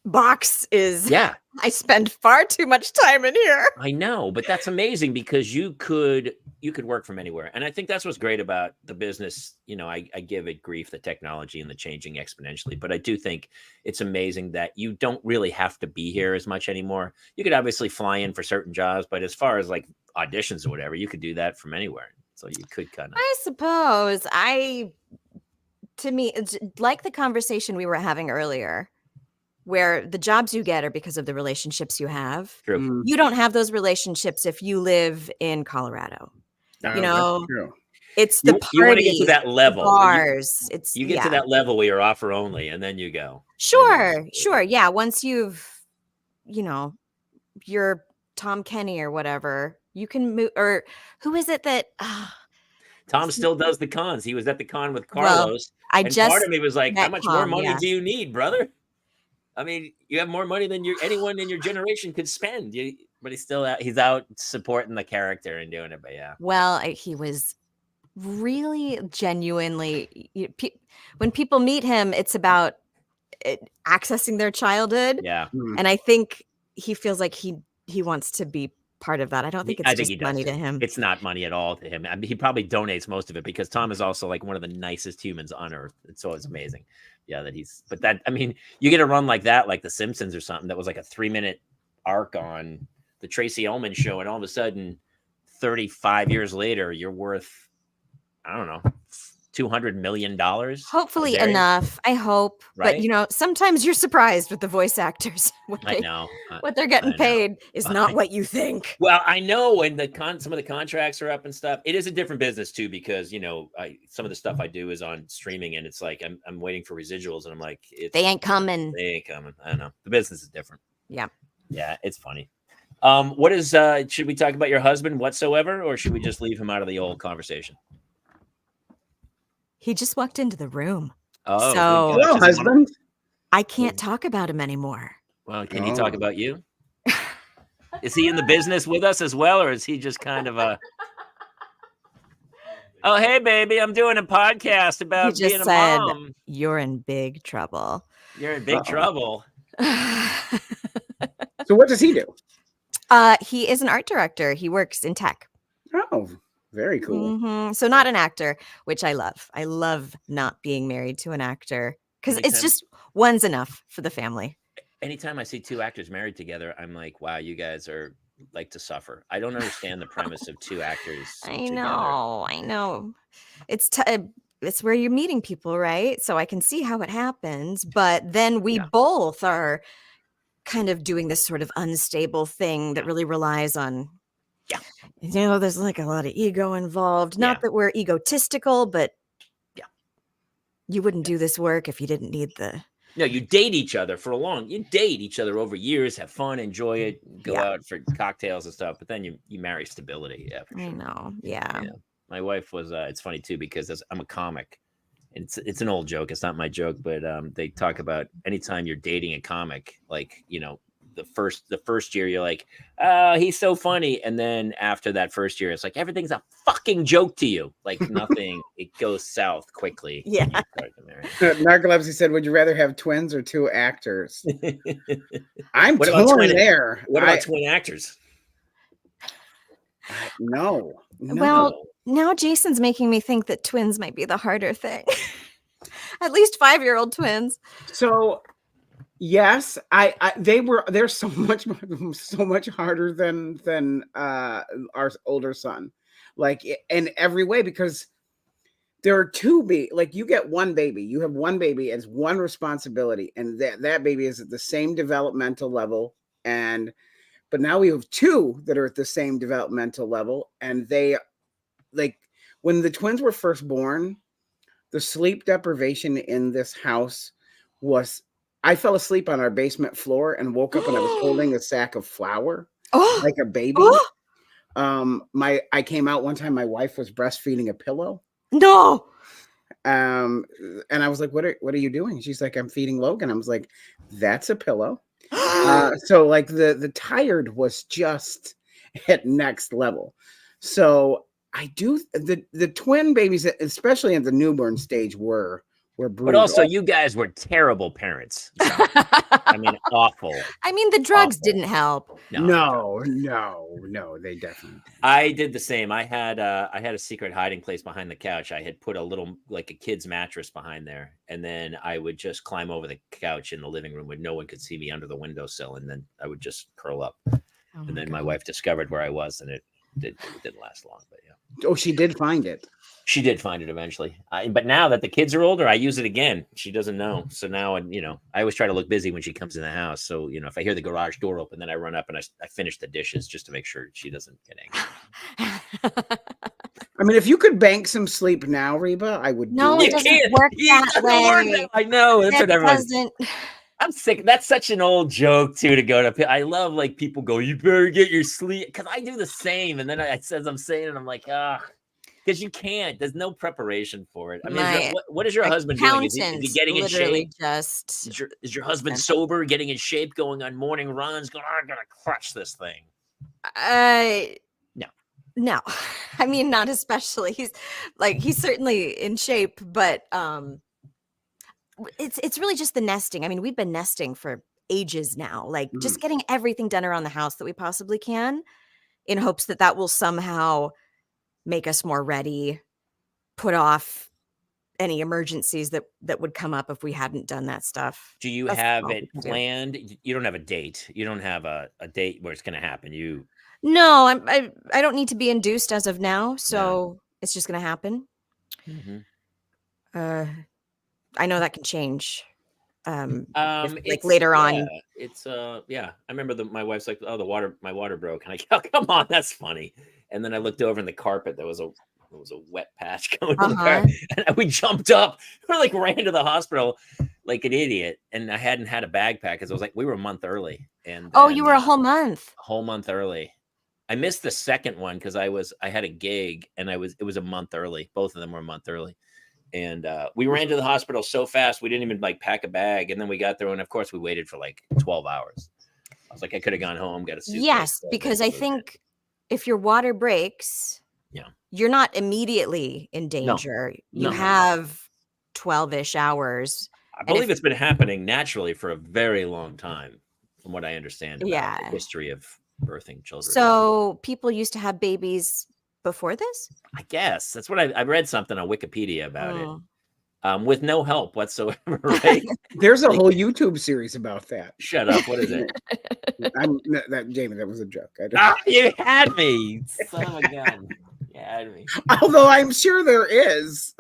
Speaker 4: box is.
Speaker 2: Yeah,
Speaker 4: I spend far too much time in here.
Speaker 2: I know, but that's amazing because you could work from anywhere, and I think that's what's great about the business. I give it grief, the technology and the changing exponentially, but I do think it's amazing that you don't really have to be here as much anymore. You could obviously fly in for certain jobs, but as far as like auditions or whatever, you could do that from anywhere. So you could kind of.
Speaker 4: I suppose to me, it's like the conversation we were having earlier, where the jobs you get are because of the relationships you have.
Speaker 2: True.
Speaker 4: You don't have those relationships if you live in Colorado.
Speaker 3: That's true.
Speaker 4: It's the party.
Speaker 2: You want to get to that level.
Speaker 4: Bars.
Speaker 2: You get to that level where you're offer only, and then you go.
Speaker 4: Sure. Yeah. Once you've, you're Tom Kenny or whatever, you can move. Or who is it that?
Speaker 2: Tom still does the cons. He was at the con with Carlos.
Speaker 4: Well,
Speaker 2: part of me was like, how much more money do you need, brother? I mean, you have more money than anyone in your generation could spend. But he's out supporting the character and doing it. But yeah.
Speaker 4: Well, he was really genuinely. When people meet him, it's about accessing their childhood.
Speaker 2: Yeah.
Speaker 4: And I think he feels like he wants to be part of that. I don't think it's just money to him.
Speaker 2: It's not money at all to him. I mean, he probably donates most of it because Tom is also like one of the nicest humans on earth. It's always amazing. Yeah, you get a run like that, like The Simpsons or something, that was like a 3-minute arc on the Tracy Ullman show. And all of a sudden, 35 years later, you're worth, I don't know, $200 million.
Speaker 4: Hopefully enough. I hope.
Speaker 2: Right?
Speaker 4: But, sometimes you're surprised with the voice actors.
Speaker 2: I know.
Speaker 4: What they're getting paid is not what you think.
Speaker 2: Well, I know when some of the contracts are up and stuff, it is a different business too, because, some of the stuff I do is on streaming, and it's like, I'm waiting for residuals, and I'm like,
Speaker 4: they ain't coming.
Speaker 2: I don't know. The business is different.
Speaker 4: Yeah.
Speaker 2: Yeah. It's funny. Should we talk about your husband whatsoever, or should we just leave him out of the old conversation?
Speaker 4: He just walked into the room.
Speaker 2: Oh,
Speaker 4: so
Speaker 3: hello, husband.
Speaker 4: I can't talk about him anymore.
Speaker 2: Well, can he talk about you? Is he in the business with us as well, or is he just kind of a? Oh, hey, baby, I'm doing a podcast about being a mom.
Speaker 4: You're in big trouble.
Speaker 2: You're in big trouble.
Speaker 3: So what does he do?
Speaker 4: He is an art director. He works in tech.
Speaker 3: Oh, very cool.
Speaker 4: Mm-hmm. So not an actor, which I love. I love not being married to an actor because it's just one's enough for the family.
Speaker 2: Anytime I see two actors married together, I'm like, wow, you guys are like to suffer. I don't understand the premise of two actors.
Speaker 4: I know. It's it's where you're meeting people, right? So I can see how it happens. But then we both are kind of doing this sort of unstable thing that really relies on, there's like a lot of ego involved. Not that we're egotistical, but you wouldn't do this work if you didn't need the.
Speaker 2: No, you date each other you date each other over years, have fun, enjoy it, go out for cocktails and stuff, but then you marry stability. Yeah, for sure.
Speaker 4: I know. Yeah.
Speaker 2: My wife was, it's funny too, because I'm a comic. It's an old joke. It's not my joke, but they talk about anytime you're dating a comic, like, the first year you're like, oh, he's so funny. And then after that first year, it's like, everything's a fucking joke to you. Like nothing, it goes south quickly.
Speaker 4: Yeah.
Speaker 3: Narcolepsy said, would you rather have twins or two actors? I'm torn there.
Speaker 2: What about twin actors?
Speaker 3: No.
Speaker 4: Well, now Jason's making me think that twins might be the harder thing. At least 5-year-old twins.
Speaker 3: So yes, they're so much harder than our older son, like in every way, because there are two like you get one baby, you have one baby as one responsibility, and that baby is at the same developmental level, but now we have two that are at the same developmental level, and they, like, when the twins were first born, the sleep deprivation in this house was, I fell asleep on our basement floor and woke up and I was holding a sack of flour like a baby. I came out one time, my wife was breastfeeding a pillow.
Speaker 4: No.
Speaker 3: And I was like, what are you doing? She's like, I'm feeding Logan. I was like, that's a pillow. So like the tired was just at next level. So I do the twin babies, especially at the newborn stage, were brutal.
Speaker 2: But also, you guys were terrible parents. I mean, awful.
Speaker 4: I mean, the drugs didn't help.
Speaker 3: No, they definitely.
Speaker 2: I did the same. I had a secret hiding place behind the couch. I had put a little, like a kid's mattress behind there, and then I would just climb over the couch in the living room where no one could see me under the windowsill, and then I would just curl up. And then my wife discovered where I was, and it didn't last long. But yeah.
Speaker 3: Oh, she did find it.
Speaker 2: She did find it eventually. But now that the kids are older, I use it again. She doesn't know. So now, I always try to look busy when she comes in the house. So, if I hear the garage door open, then I run up and I finish the dishes just to make sure she doesn't get angry.
Speaker 3: I mean, if you could bank some sleep now, Reba, I would.
Speaker 4: No, it doesn't work that way.
Speaker 2: I know. That's what everyone's.
Speaker 4: Doesn't.
Speaker 2: I'm sick. That's such an old joke too to go to. I love, like, people go, you better get your sleep, because I do the same. And then as I'm saying it, I'm like, because you can't. There's no preparation for it. I mean, what is your husband doing? Is he getting in shape? Is your husband sober, getting in shape, going on morning runs, going, I gotta crush this thing?
Speaker 4: No. I mean, not especially. He's certainly in shape, but it's really just the nesting. I mean, we've been nesting for ages now, like just getting everything done around the house that we possibly can, in hopes that will somehow make us more ready, put off any emergencies that would come up if we hadn't done that stuff.
Speaker 2: Do you have it planned? You don't have a date. You don't have a date where it's going to happen.
Speaker 4: No, I don't need to be induced as of now, so it's just going to happen. I know that can change.
Speaker 2: Later on. It's I remember my wife's like, oh, my water broke, and I go, come on, that's funny. And then I looked over in the carpet, there was a wet patch going there, and we jumped up. We ran to the hospital like an idiot, and I hadn't had a bag pack because we were a month early. And
Speaker 4: you were a whole month.
Speaker 2: A whole month early. I missed the second one because I had a gig, and it was a month early. Both of them were a month early. And we ran to the hospital so fast, we didn't even pack a bag. And then we got there, and of course we waited for 12 hours. I was like, I could have gone home, got a suitcase.
Speaker 4: Yes, because I think if your water breaks, you're not immediately in danger. You have 12-ish hours.
Speaker 2: I believe it's been happening naturally for a very long time, from what I understand about the history of birthing children.
Speaker 4: So people used to have babies before this?
Speaker 2: I guess that's what I read something on Wikipedia about it, with no help whatsoever. Right?
Speaker 3: There's a whole YouTube series about that.
Speaker 2: Shut up! What is it?
Speaker 3: Jamie, that was a joke.
Speaker 2: You had me, son of a gun. You had me.
Speaker 3: Although I'm sure there is.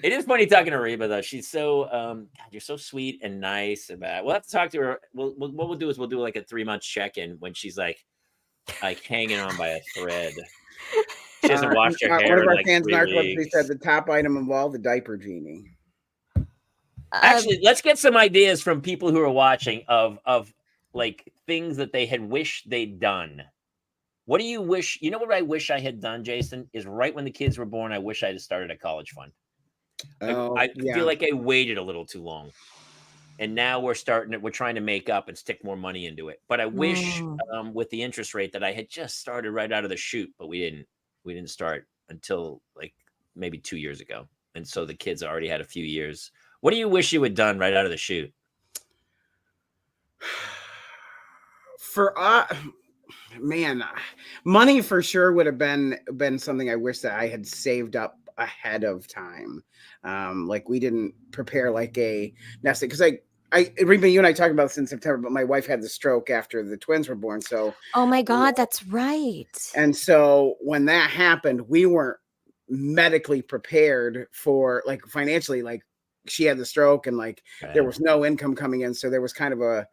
Speaker 2: It is funny talking to Reba though. She's so God, you're so sweet and nice about. We'll have to talk to her. What we'll do is we'll do like a 3 month check-in when she's like hanging on by a thread. She hasn't washed her
Speaker 3: One
Speaker 2: hair
Speaker 3: of
Speaker 2: in
Speaker 3: our
Speaker 2: like
Speaker 3: fans,
Speaker 2: 3
Speaker 3: Narcolepsy, said
Speaker 2: weeks.
Speaker 3: the top item involved the diaper genie.
Speaker 2: Actually, let's get some ideas from people who are watching of like things that they had wished they'd done. What do you wish? You know what I wish I had done, Jason? Is right when the kids were born, I wish I had started a college fund. I
Speaker 3: Yeah.
Speaker 2: feel like I waited a little too long. And now we're trying to make up and stick more money into it. But I wish with the interest rate that I had just started right out of the chute, but we didn't start until like maybe 2 years ago. And so the kids already had a few years. What do you wish you had done right out of the chute?
Speaker 3: For man, money for sure would have been something I wish that I had saved up ahead of time. Like we didn't prepare like a nest, because Reba, you and I talked about this in September, but my wife had the stroke after the twins were born. So,
Speaker 4: oh my God, that's right.
Speaker 3: And so when that happened, we weren't medically prepared for, like, financially, like she had the stroke and like there was no income coming in. So there was kind of a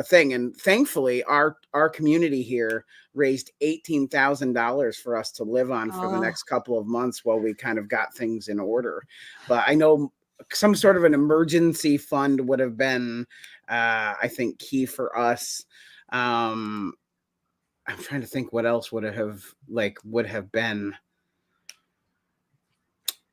Speaker 3: thing. And thankfully our community here raised $18,000 for us to live on for the next couple of months while we kind of got things in order. But I know some sort of an emergency fund would have been, I think, key for us. I'm trying to think what else would have been.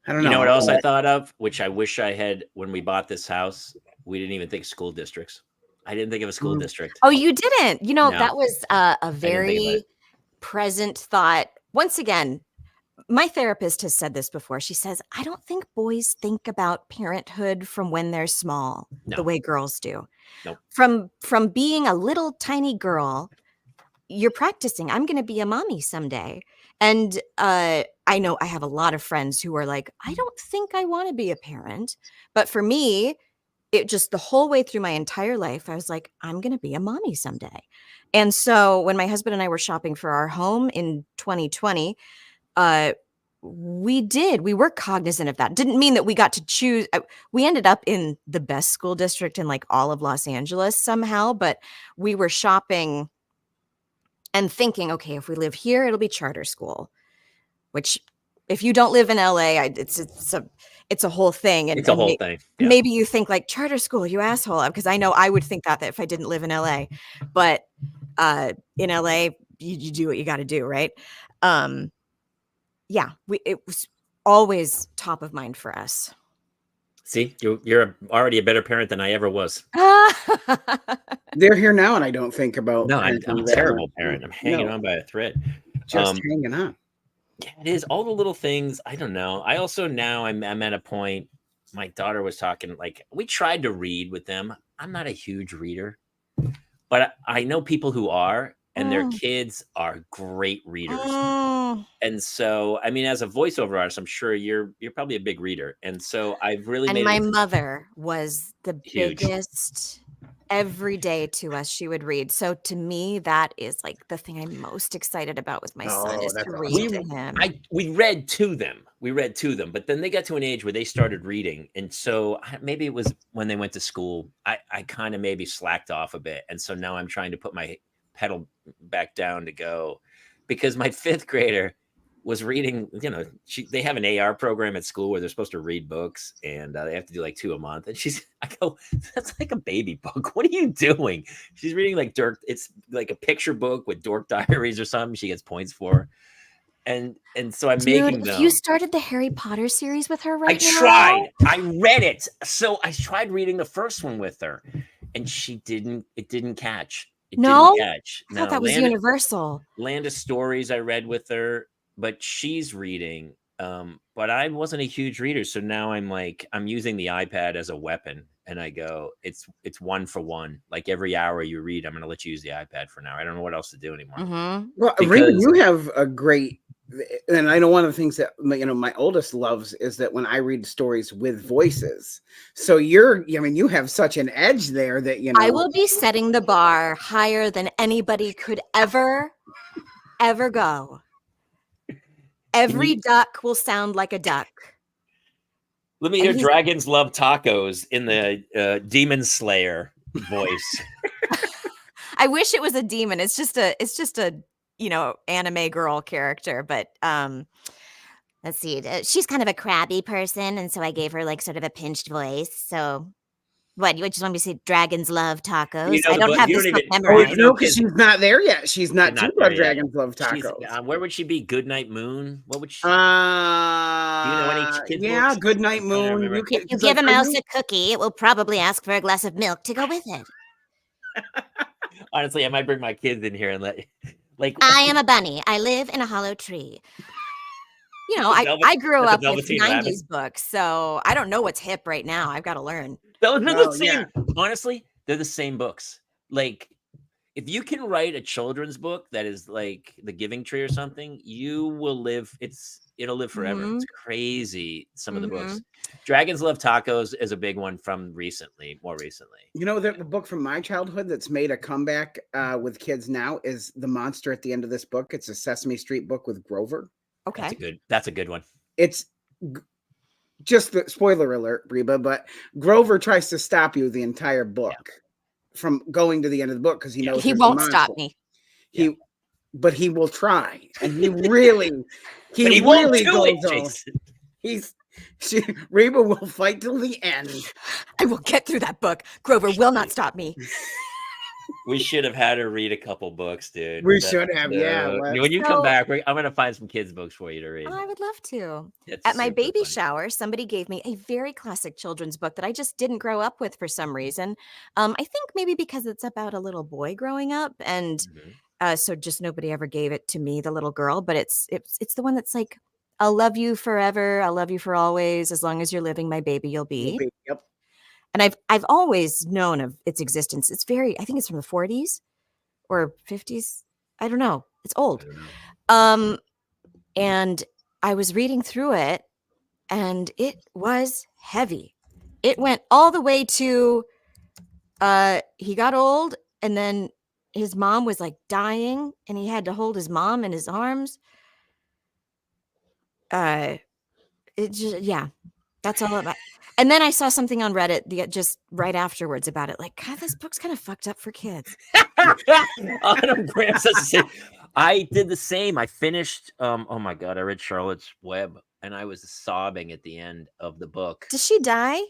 Speaker 3: I don't know.
Speaker 2: You know what else I thought of, which I wish I had when we bought this house? We didn't even think school districts. I didn't think of a school district.
Speaker 4: Oh, you didn't? You know,
Speaker 2: No.
Speaker 4: that was a very present thought. Once again, my therapist has said this before. She says, I don't think boys think about parenthood from when they're small the way girls do.
Speaker 2: Nope.
Speaker 4: From being a little tiny girl, you're practicing. I'm going to be a mommy someday. And I know I have a lot of friends who are like, I don't think I want to be a parent. But for me, it just the whole way through my entire life, I was like, I'm going to be a mommy someday. And so when my husband and I were shopping for our home in 2020, we were cognizant of that. Didn't mean that we got to choose. We ended up in the best school district in like all of Los Angeles somehow, but we were shopping and thinking, okay, if we live here, it'll be charter school, which if you don't live in LA, it's a whole thing. And
Speaker 2: it's a whole thing.
Speaker 4: Yeah. Maybe you think like charter school, you asshole, because I know I would think that if I didn't live in LA, but in LA, you do what you got to do. Right. Yeah, it was always top of mind for us.
Speaker 2: See, you're already a better parent than I ever was.
Speaker 3: They're here now, and I don't think about.
Speaker 2: No, I'm a terrible parent. I'm hanging on by a thread.
Speaker 3: Just hanging on.
Speaker 2: Yeah, it is all the little things. I don't know. I also now I'm at a point. My daughter was talking, like, we tried to read with them. I'm not a huge reader, but I know people who are, and their kids are great readers. And so, I mean, as a voiceover artist, I'm sure you're probably a big reader. And so I've really
Speaker 4: and my mother was the biggest. Every day to us, she would read. So to me, that is like the thing I'm most excited about with my son is to read to him.
Speaker 2: We read to them. But then they got to an age where they started reading. And so maybe it was when they went to school, I kind of maybe slacked off a bit. And so now I'm trying to put my pedal back down to go, because my 5th grader was reading, they have an AR program at school where they're supposed to read books, and they have to do like 2 a month. And I go, that's like a baby book. What are you doing? She's reading like Dork. It's like a picture book with Dork Diaries or something. She gets points for. And so I'm making them.
Speaker 4: You started the Harry Potter series with her now?
Speaker 2: I tried. I read it. So I tried reading the first one with her, and it didn't catch.
Speaker 4: I thought that was universal.
Speaker 2: Land of Stories I read with her, but she's reading. But I wasn't a huge reader, so now I'm using the iPad as a weapon, and I go, it's 1 for 1. Like every hour you read, I'm going to let you use the iPad for now. I don't know what else to do anymore.
Speaker 4: Mm-hmm.
Speaker 3: Well, Reba, you have a great, and I know one of the things that my oldest loves is that when I read stories with voices. So you have such an edge there that
Speaker 4: I will be setting the bar higher than anybody could ever go. Every duck will sound like a duck.
Speaker 2: Let me hear Dragons Love Tacos in the Demon Slayer voice.
Speaker 4: I wish it was a demon. It's just a anime girl character, but let's see. She's kind of a crabby person, and so I gave her like sort of a pinched voice. So what, you just want me to say Dragons Love Tacos?
Speaker 2: You know
Speaker 4: I don't have this book memorized.
Speaker 3: No, because she's not there yet. She's not too about Dragons Love Tacos.
Speaker 2: Where would she be? Goodnight Moon? What would she? Do you know any kids?
Speaker 3: Yeah, Goodnight Moon.
Speaker 4: If you give a mouse a cookie, it will probably ask for a glass of milk to go with it.
Speaker 2: Honestly, I might bring my kids in here and
Speaker 4: I am a bunny. I live in a hollow tree. I grew up with 90s books, so I don't know what's hip right now. I've got to learn.
Speaker 2: Those are the same. Yeah. Honestly, they're the same books. Like, if you can write a children's book that is like The Giving Tree or something, you will live. It'll live forever. Mm-hmm. It's crazy. Some of the books. Dragons Love Tacos is a big one from more recently.
Speaker 3: You know, the book from my childhood that's made a comeback with kids now is The Monster at the End of This Book. It's a Sesame Street book with Grover.
Speaker 4: Okay.
Speaker 2: That's a good one.
Speaker 3: It's just the spoiler alert, Reba, but Grover tries to stop you the entire book from going to the end of the book because he knows
Speaker 4: he won't stop me.
Speaker 3: But he will try, and he really goes on. Reba will fight till the end.
Speaker 4: I will get through that book. Grover will not stop me.
Speaker 2: We should have had her read a couple books, dude.
Speaker 3: We should have,
Speaker 2: When you come back, I'm going to find some kids' books for you to read.
Speaker 4: Oh, I would love to. At my baby shower, somebody gave me a very classic children's book that I just didn't grow up with for some reason. I think maybe because it's about a little boy growing up, and so just nobody ever gave it to me, the little girl. But it's the one that's like, I'll love you forever. I'll love you for always. As long as you're living, my baby, you'll be.
Speaker 3: Yep.
Speaker 4: And I've always known of its existence. I think it's from the 40s or 50s. I don't know. It's old. And I was reading through it, and it was heavy. It went all the way to he got old, and then his mom was like dying, and he had to hold his mom in his arms. That's all about. And then I saw something on Reddit just right afterwards about it. Like, God, this book's kind of fucked up for kids.
Speaker 2: Autumn Graham says, I did the same. I finished. Oh my God, I read Charlotte's Web, and I was sobbing at the end of the book.
Speaker 4: Does she die?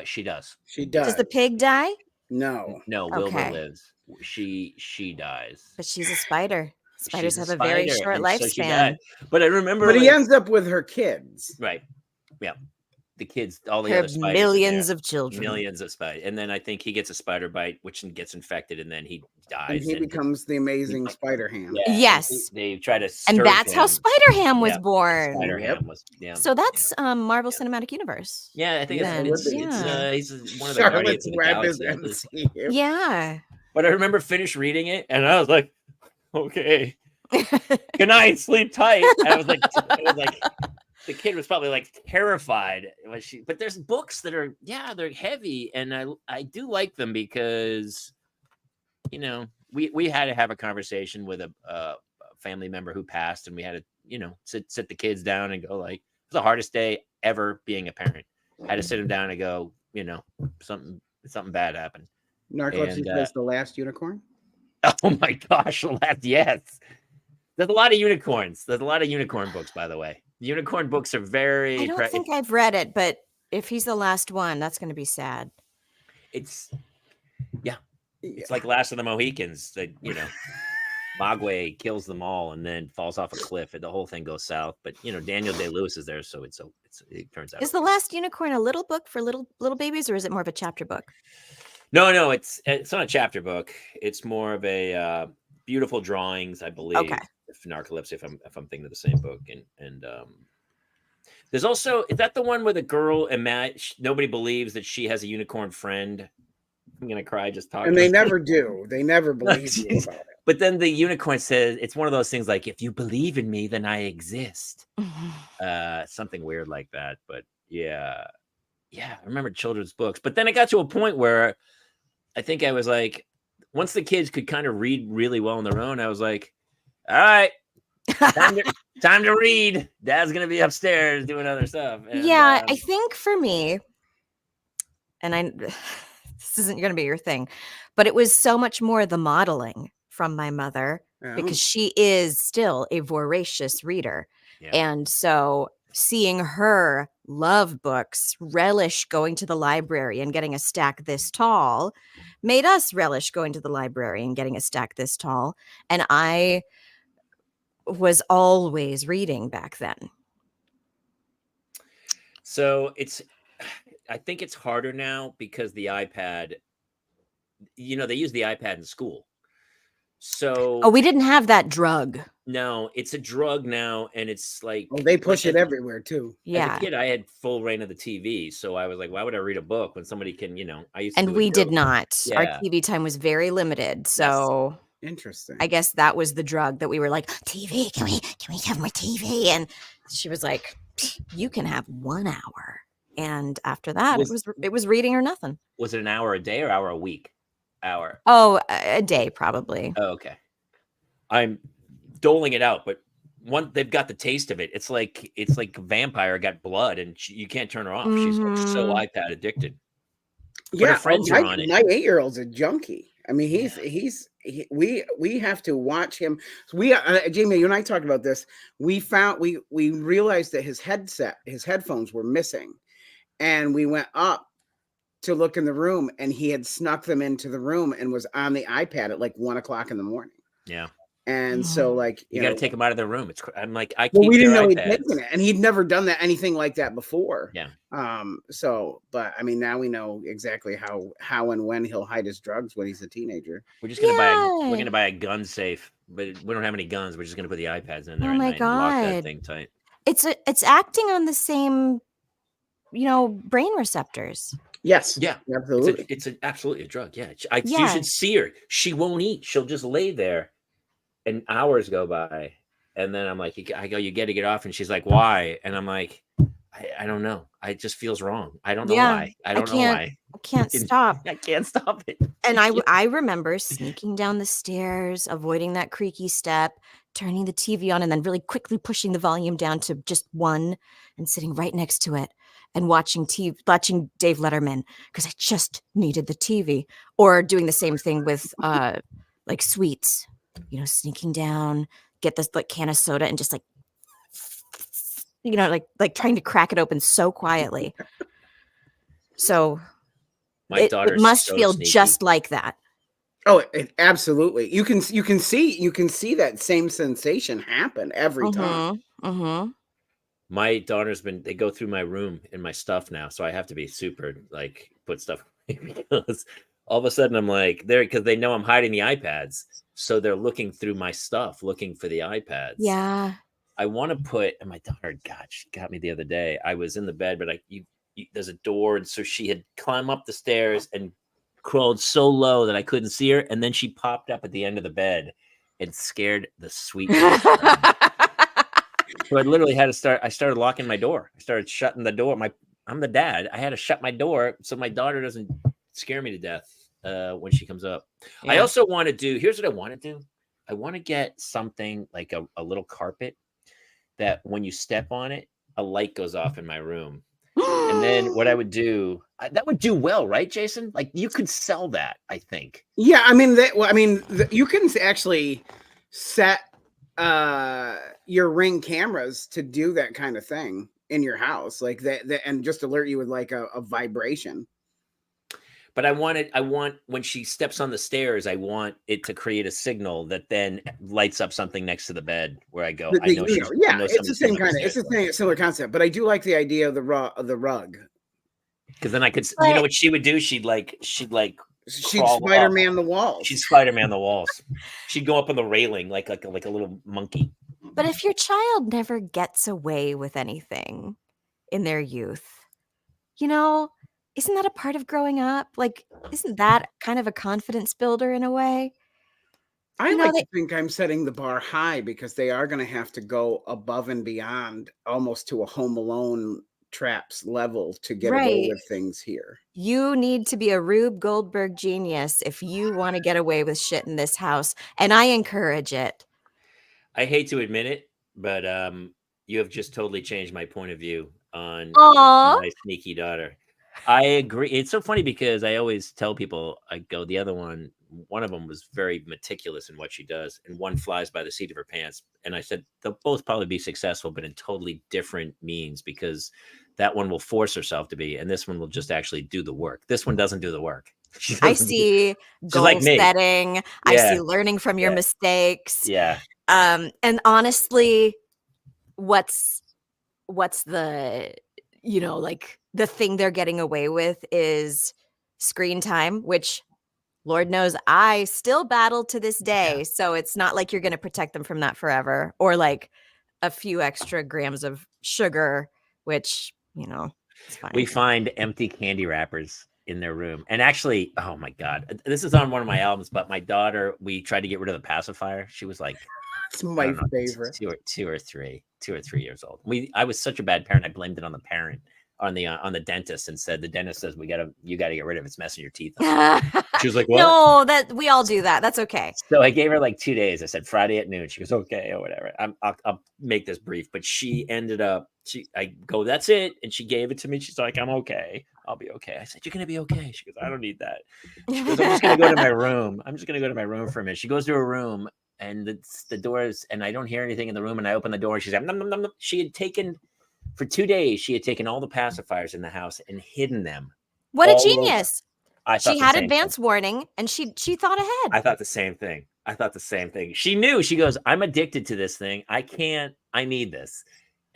Speaker 2: She does.
Speaker 3: She does.
Speaker 4: Does the pig die?
Speaker 3: No.
Speaker 2: Wilbur lives. She dies.
Speaker 4: But she's a spider. Spiders have a very short lifespan.
Speaker 2: But I remember.
Speaker 3: But he ends up with her kids.
Speaker 2: Right. Yeah. The kids, all the other spiders.
Speaker 4: Millions of children.
Speaker 2: Millions of spiders. And then I think he gets a spider bite, which gets infected, and then he dies.
Speaker 3: And he becomes the amazing Spider-Ham.
Speaker 2: Yeah,
Speaker 4: yes.
Speaker 2: They try to
Speaker 4: and that's how Spider-Ham was born.
Speaker 2: Spider-Ham was,
Speaker 4: So that's Marvel Cinematic Universe.
Speaker 2: Yeah, I think he's one of the
Speaker 3: Charlotte's
Speaker 2: Guardians
Speaker 3: Web
Speaker 2: of the
Speaker 3: is
Speaker 2: Galaxy.
Speaker 3: MCU.
Speaker 4: Yeah.
Speaker 2: But I remember reading it, and I was like, okay. Good night, sleep tight. I was like, the kid was probably like terrified. But there's books that are, they're heavy, and I do like them because, we had to have a conversation with a family member who passed, and we had to, sit the kids down and go like, it's the hardest day ever being a parent. I had to sit them down and go, something bad happened.
Speaker 3: Narcolepsy Plays the Last Unicorn.
Speaker 2: Oh my gosh, yes. There's a lot of unicorns. There's a lot of unicorn books, by the way. Unicorn books are very.
Speaker 4: I don't think I've read it, but if he's the last one, that's going to be sad.
Speaker 2: It's like Last of the Mohicans. That Mogwai kills them all and then falls off a cliff, and the whole thing goes south. But Daniel Day-Lewis is there, so it turns out.
Speaker 4: Is The Last Unicorn a little book for little babies, or is it more of a chapter book?
Speaker 2: No, it's not a chapter book. It's more of a beautiful drawings, I believe.
Speaker 4: Okay.
Speaker 2: Narcolepsy, if I'm thinking of the same book, and there's also, is that the one where the girl nobody believes that she has a unicorn friend? I'm gonna cry just talking.
Speaker 3: And they never do. They never believe you about it.
Speaker 2: But then the unicorn says it's one of those things like, if you believe in me, then I exist. Something weird like that. But yeah, I remember children's books. But then it got to a point where I think I was like, once the kids could kind of read really well on their own, I was like, all right, Time to read. Dad's gonna be upstairs doing other stuff. And,
Speaker 4: Yeah, I think for me, and I this isn't going to be your thing, but it was so much more the modeling from my mother because she is still a voracious reader.
Speaker 2: Yeah.
Speaker 4: And so seeing her love books, relish going to the library and getting a stack this tall, made us relish going to the library and getting a stack this tall. And I was always reading back then.
Speaker 2: So I think it's harder now because the iPad, they use the iPad in school. So
Speaker 4: Oh, we didn't have that drug.
Speaker 2: No, it's a drug now, and it's like
Speaker 3: they push it everywhere too.
Speaker 4: Yeah.
Speaker 2: As a kid, I had full reign of the TV, so I was like, why would I read a book when somebody can, I used to.
Speaker 4: And we did not.
Speaker 2: Yeah.
Speaker 4: Our TV time was very limited. So
Speaker 3: interesting.
Speaker 4: I guess that was the drug that we were like, TV, can we have more TV? And she was like, you can have 1 hour. And after that, it was reading or nothing.
Speaker 2: Was it an hour a day or hour a week? Hour.
Speaker 4: Oh, a day probably.
Speaker 2: Oh, okay. I'm doling it out, but they've got the taste of it. It's like a vampire got blood, and you can't turn her off. She's like so iPad addicted.
Speaker 3: Yeah,
Speaker 2: her friends are on it.
Speaker 3: My 8-year-old's a junkie. I mean, we have to watch him. Jamie, you and I talked about this. We realized that his headphones were missing, and we went up to look in the room, and he had snuck them into the room and was on the iPad at like 1 o'clock in the morning.
Speaker 2: Yeah.
Speaker 3: And so, like,
Speaker 2: you got to take them out of their room. I'm like,
Speaker 3: we didn't know he'd taken it, and he'd never done anything like that before.
Speaker 2: Yeah.
Speaker 3: So, but I mean, now we know exactly how and when he'll hide his drugs when he's a teenager.
Speaker 2: We're just gonna buy a gun safe, but we don't have any guns. We're just gonna put the iPads in there. Oh my God! And lock that thing tight.
Speaker 4: It's acting on the same, brain receptors.
Speaker 3: Yes.
Speaker 2: Yeah.
Speaker 3: Absolutely.
Speaker 2: It's absolutely a drug. Yeah. You should see her. She won't eat. She'll just lay there. And hours go by, and then I'm like, I go, you got to get off, and she's like, why? And I'm like, I don't know. It just feels wrong. I don't know why. I don't know why.
Speaker 4: I can't stop.
Speaker 2: I can't stop it.
Speaker 4: And I remember sneaking down the stairs, avoiding that creaky step, turning the TV on, and then really quickly pushing the volume down to just 1 and sitting right next to it and watching Dave Letterman because I just needed the TV, or doing the same thing with like sweets. Sneaking down, get this like can of soda and just like, like trying to crack it open so quietly. So it must feel sneaky. Just like that.
Speaker 3: Oh, absolutely. You can see that same sensation happen every time.
Speaker 4: Mm-hmm.
Speaker 2: My daughter's they go through my room and my stuff now, so I have to be super like put stuff because all of a sudden I'm like because they know I'm hiding the iPads. So they're looking through my stuff, looking for the iPads.
Speaker 4: Yeah.
Speaker 2: I want to and my daughter, God, she got me the other day. I was in the bed, but there's a door. And so she had climbed up the stairs and crawled so low that I couldn't see her. And then she popped up at the end of the bed and scared the sweet. So I literally had to I started locking my door. I started shutting the door. I'm the dad. I had to shut my door so my daughter doesn't scare me to death. When she comes up. Yeah. I also want to here's what I want to do. I want to get something like a little carpet that when you step on it, a light goes off in my room. And then what I would do, that would do well, right, Jason? Like you could sell that, I think.
Speaker 3: Yeah, I mean, you can actually set your Ring cameras to do that kind of thing in your house, like that and just alert you with like a vibration.
Speaker 2: But I want when she steps on the stairs, I want it to create a signal that then lights up something next to the bed where I go.
Speaker 3: It's the same kind of, it's a similar concept. But I do like the idea of the rug.
Speaker 2: Because then I could, what she would do? She'd
Speaker 3: Spider-Man the walls.
Speaker 2: She'd Spider-Man the walls. She'd go up on the railing like a little monkey.
Speaker 4: But if your child never gets away with anything in their youth, isn't that a part of growing up? Like, isn't that kind of a confidence builder in a way?
Speaker 3: I to think I'm setting the bar high because they are going to have to go above and beyond almost to a Home Alone traps level to get away with things here.
Speaker 4: You need to be a Rube Goldberg genius if you want to get away with shit in this house. And I encourage it.
Speaker 2: I hate to admit it, but you have just totally changed my point of view on
Speaker 4: Aw.
Speaker 2: my sneaky daughter. I agree. It's so funny because I always tell people, I go, the other one of them was very meticulous in what she does, and one flies by the seat of her pants. And I said, they'll both probably be successful, but in totally different means, because that one will force herself to be, and this one will just actually do the work. This one doesn't do the work. She
Speaker 4: I
Speaker 2: doesn't do,
Speaker 4: see
Speaker 2: she's like
Speaker 4: goal
Speaker 2: me.
Speaker 4: setting. I
Speaker 2: Yeah.
Speaker 4: see learning from your
Speaker 2: Yeah.
Speaker 4: mistakes.
Speaker 2: Yeah.
Speaker 4: And honestly, what's the, like the thing they're getting away with is screen time, which Lord knows I still battle to this day. So it's not like you're going to protect them from that forever, or like a few extra grams of sugar, which, it's fine.
Speaker 2: We find empty candy wrappers in their room. And actually, oh my God, this is on one of my albums, but my daughter, we tried to get rid of the pacifier. She was like,
Speaker 3: It's
Speaker 2: I
Speaker 3: my
Speaker 2: don't know,
Speaker 3: favorite.
Speaker 2: two or three years old. I was such a bad parent. I blamed it on the parent, on the dentist, and said, the dentist says you gotta get rid of it. It's messing your teeth up. She was like, what?
Speaker 4: No, that we all do that. That's okay.
Speaker 2: So I gave her like 2 days. I said Friday at noon. She goes, okay, or whatever. I'll make this brief. But she ended up, I go, that's it. And she gave it to me. She's like, I'm okay. I'll be okay. I said, you're going to be okay. She goes, I don't need that. She goes, I'm just going to go to my room. I'm just going to go to my room for a minute. She goes to her room, and the doors, and I don't hear anything in the room. And I open the door, and she's like, nom, nom, nom, nom. She had taken, for 2 days, she had taken all the pacifiers in the house and hidden them.
Speaker 4: What a genius. She had advance warning, and she thought ahead.
Speaker 2: I thought the same thing. She knew. She goes, I'm addicted to this thing. I need this.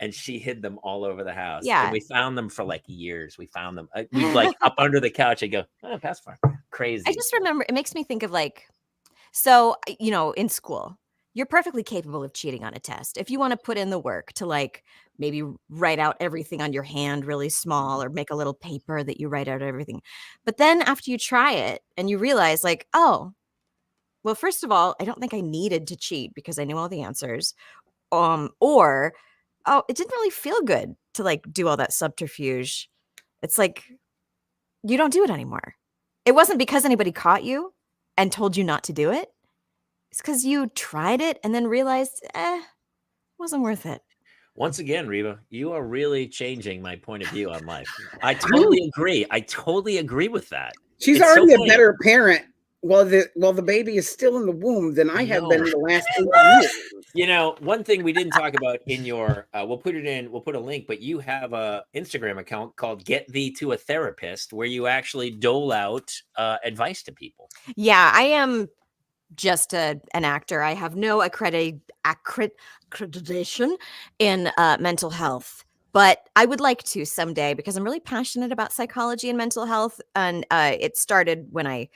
Speaker 2: And she hid them all over the house.
Speaker 4: Yeah.
Speaker 2: And we found them for like years. We found them. We like up under the couch. I go, oh, pacifier. Crazy.
Speaker 4: I just remember, it makes me think of like, so, in school, you're perfectly capable of cheating on a test. If you want to put in the work to like maybe write out everything on your hand really small, or make a little paper that you write out everything. But then after you try it and you realize like, oh, well, first of all, I don't think I needed to cheat because I knew all the answers. Or, oh, it didn't really feel good to like do all that subterfuge. It's like, you don't do it anymore. It wasn't because anybody caught you and told you not to do it. It's because you tried it and then realized, it wasn't worth it.
Speaker 2: Once again, Reba, you are really changing my point of view on life. I totally agree. I totally agree with that.
Speaker 3: She's already a better parent. Well, the baby is still in the womb than I have been in the last 8 years.
Speaker 2: One thing we didn't talk about in your, we'll put a link, but you have a Instagram account called Get Thee to a Therapist, where you actually dole out advice to people.
Speaker 4: Yeah, I am just an actor. I have no accreditation in mental health, but I would like to someday, because I'm really passionate about psychology and mental health. And it started when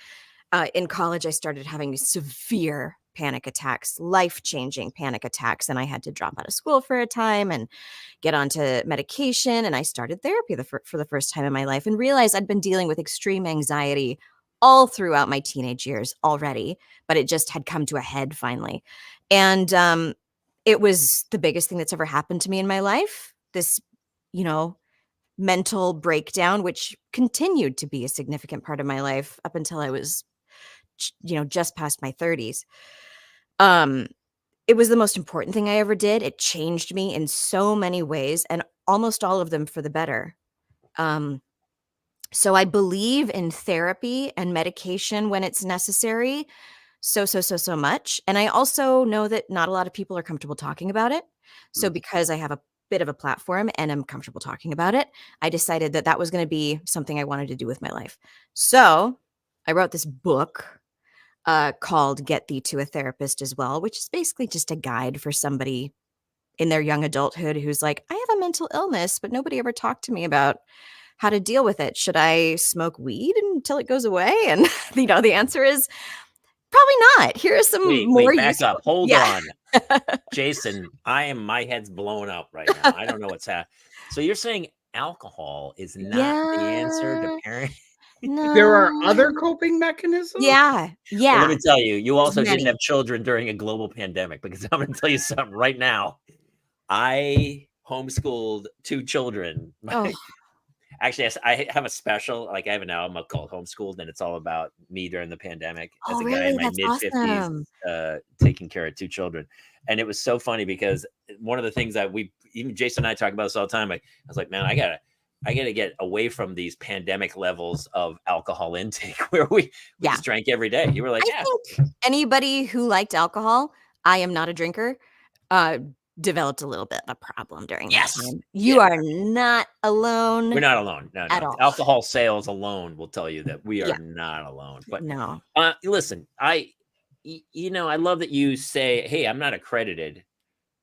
Speaker 4: in college, I started having severe panic attacks, life-changing panic attacks. And I had to drop out of school for a time and get onto medication. And I started therapy for the first time in my life, and realized I'd been dealing with extreme anxiety all throughout my teenage years already, but it just had come to a head finally. And it was the biggest thing that's ever happened to me in my life. This, mental breakdown, which continued to be a significant part of my life up until I was, just past my 30s. It was the most important thing I ever did. It changed me in so many ways, and almost all of them for the better. So I believe in therapy and medication when it's necessary so much. And I also know that not a lot of people are comfortable talking about it. So because I have a bit of a platform and I'm comfortable talking about it, I decided that was going to be something I wanted to do with my life. So I wrote this book called Get Thee to a Therapist as well, which is basically just a guide for somebody in their young adulthood who's like, I have a mental illness, but nobody ever talked to me about how to deal with it. Should I smoke weed until it goes away? And the answer is probably not. Here are some more
Speaker 2: back
Speaker 4: useful.
Speaker 2: Up. Hold on. Jason, my head's blowing up right now. I don't know what's happening. So you're saying alcohol is not the answer to parenting?
Speaker 4: No.
Speaker 3: There are other coping mechanisms?
Speaker 4: Yeah.
Speaker 2: Well, let me tell you, you also
Speaker 4: Many.
Speaker 2: didn't have children during a global pandemic, because I'm going to tell you something right now. I homeschooled 2 children.
Speaker 4: Oh.
Speaker 2: Actually, I have a special, like I have an album called Homeschooled, and it's all about me during the pandemic as
Speaker 4: Oh,
Speaker 2: a guy in
Speaker 4: really?
Speaker 2: my
Speaker 4: That's
Speaker 2: mid 50s,
Speaker 4: awesome.
Speaker 2: taking care of 2 children. And it was so funny because one of the things that even Jason and I talk about this all the time. I was like, man, I gotta get away from these pandemic levels of alcohol intake where we
Speaker 4: Yeah.
Speaker 2: just drank every day. You were like,
Speaker 4: I
Speaker 2: yeah,
Speaker 4: think anybody who liked alcohol, I am not a drinker, developed a little bit of a problem during that
Speaker 2: yes,
Speaker 4: time.
Speaker 2: yeah.
Speaker 4: You are not alone
Speaker 2: We're not alone. No,
Speaker 4: at
Speaker 2: no.
Speaker 4: all.
Speaker 2: Alcohol sales alone will tell you that we are
Speaker 4: Yeah.
Speaker 2: not alone. But
Speaker 4: No.
Speaker 2: listen, you know, I love that you say, "Hey, I'm not accredited,"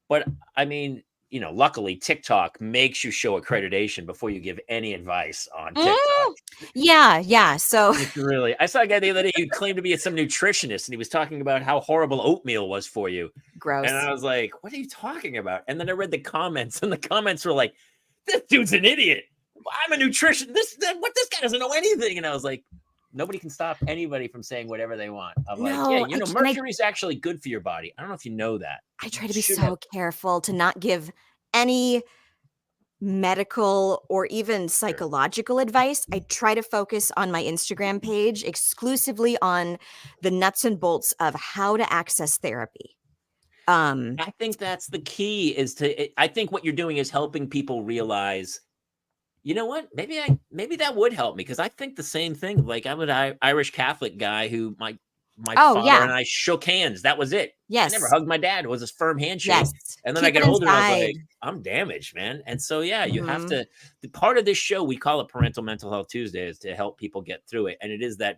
Speaker 2: but I mean, you know, luckily TikTok makes you show accreditation before you give any advice on TikTok.
Speaker 4: Yeah. So
Speaker 2: It's really. I saw a guy the other day who claimed to be some nutritionist, and he was talking about how horrible oatmeal was for you.
Speaker 4: gross.
Speaker 2: And I was like, "What are you talking about?" And then I read the comments, and the comments were like, "This dude's an idiot. I'm a nutrition. This guy doesn't know anything." And I was like, "Nobody can stop anybody from saying whatever they want." I'm like, "Yeah,
Speaker 4: No,
Speaker 2: you know,
Speaker 4: and
Speaker 2: mercury's actually good for your body. I don't know if you know that.
Speaker 4: I try
Speaker 2: You
Speaker 4: to be
Speaker 2: should
Speaker 4: so
Speaker 2: have."
Speaker 4: careful to not give any medical or even psychological advice. I try to focus on my Instagram page exclusively on the nuts and bolts of how to access therapy.
Speaker 2: I think that's the key. I think what you're doing is helping people realize, you know what? Maybe that would help me because I think the same thing. Like I'm an Irish Catholic guy who my
Speaker 4: Oh,
Speaker 2: father
Speaker 4: yeah.
Speaker 2: and I shook hands. That was it. I never
Speaker 4: Yes.
Speaker 2: hugged my dad. It was a firm handshake.
Speaker 4: Yes.
Speaker 2: And then I
Speaker 4: Keep
Speaker 2: got
Speaker 4: it
Speaker 2: older and I was
Speaker 4: inside.
Speaker 2: like, I'm damaged, man. And so yeah, you have
Speaker 4: Mhm.
Speaker 2: to. The part of this show we call it Parental Mental Health Tuesday is to help people get through it, and it is that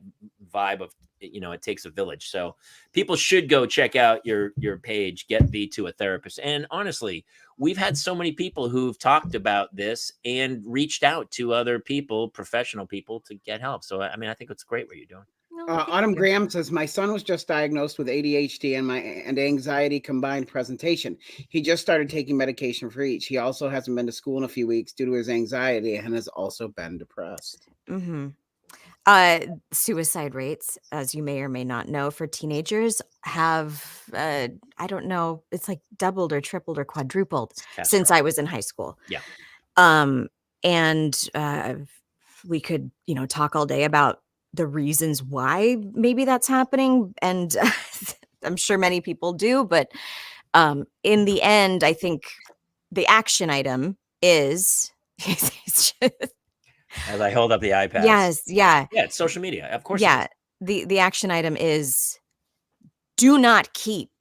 Speaker 2: vibe of, you know, it takes a village. So people should go check out your page, Get Thee to a Therapist. And honestly, we've had so many people who've talked about this and reached out to other people, professional people, to get help. So I mean, I think it's great what you're doing.
Speaker 4: No, thank
Speaker 3: Autumn
Speaker 4: you.
Speaker 3: Graham says, my son was just diagnosed with ADHD and anxiety combined presentation. He just started taking medication for each. He also hasn't been to school in a few weeks due to his anxiety and has also been depressed.
Speaker 4: Mm-hmm. Suicide rates, as you may or may not know, for teenagers have, I don't know, it's like doubled or tripled or quadrupled since I was in high school.
Speaker 2: Yeah.
Speaker 4: And we could, you know, talk all day about the reasons why maybe that's happening. And I'm sure many people do, but in the end, I think the action item is
Speaker 2: As I hold up the iPad.
Speaker 4: yes, yeah.
Speaker 2: Yeah, it's social media. Of course.
Speaker 4: Yeah. The action item is do not keep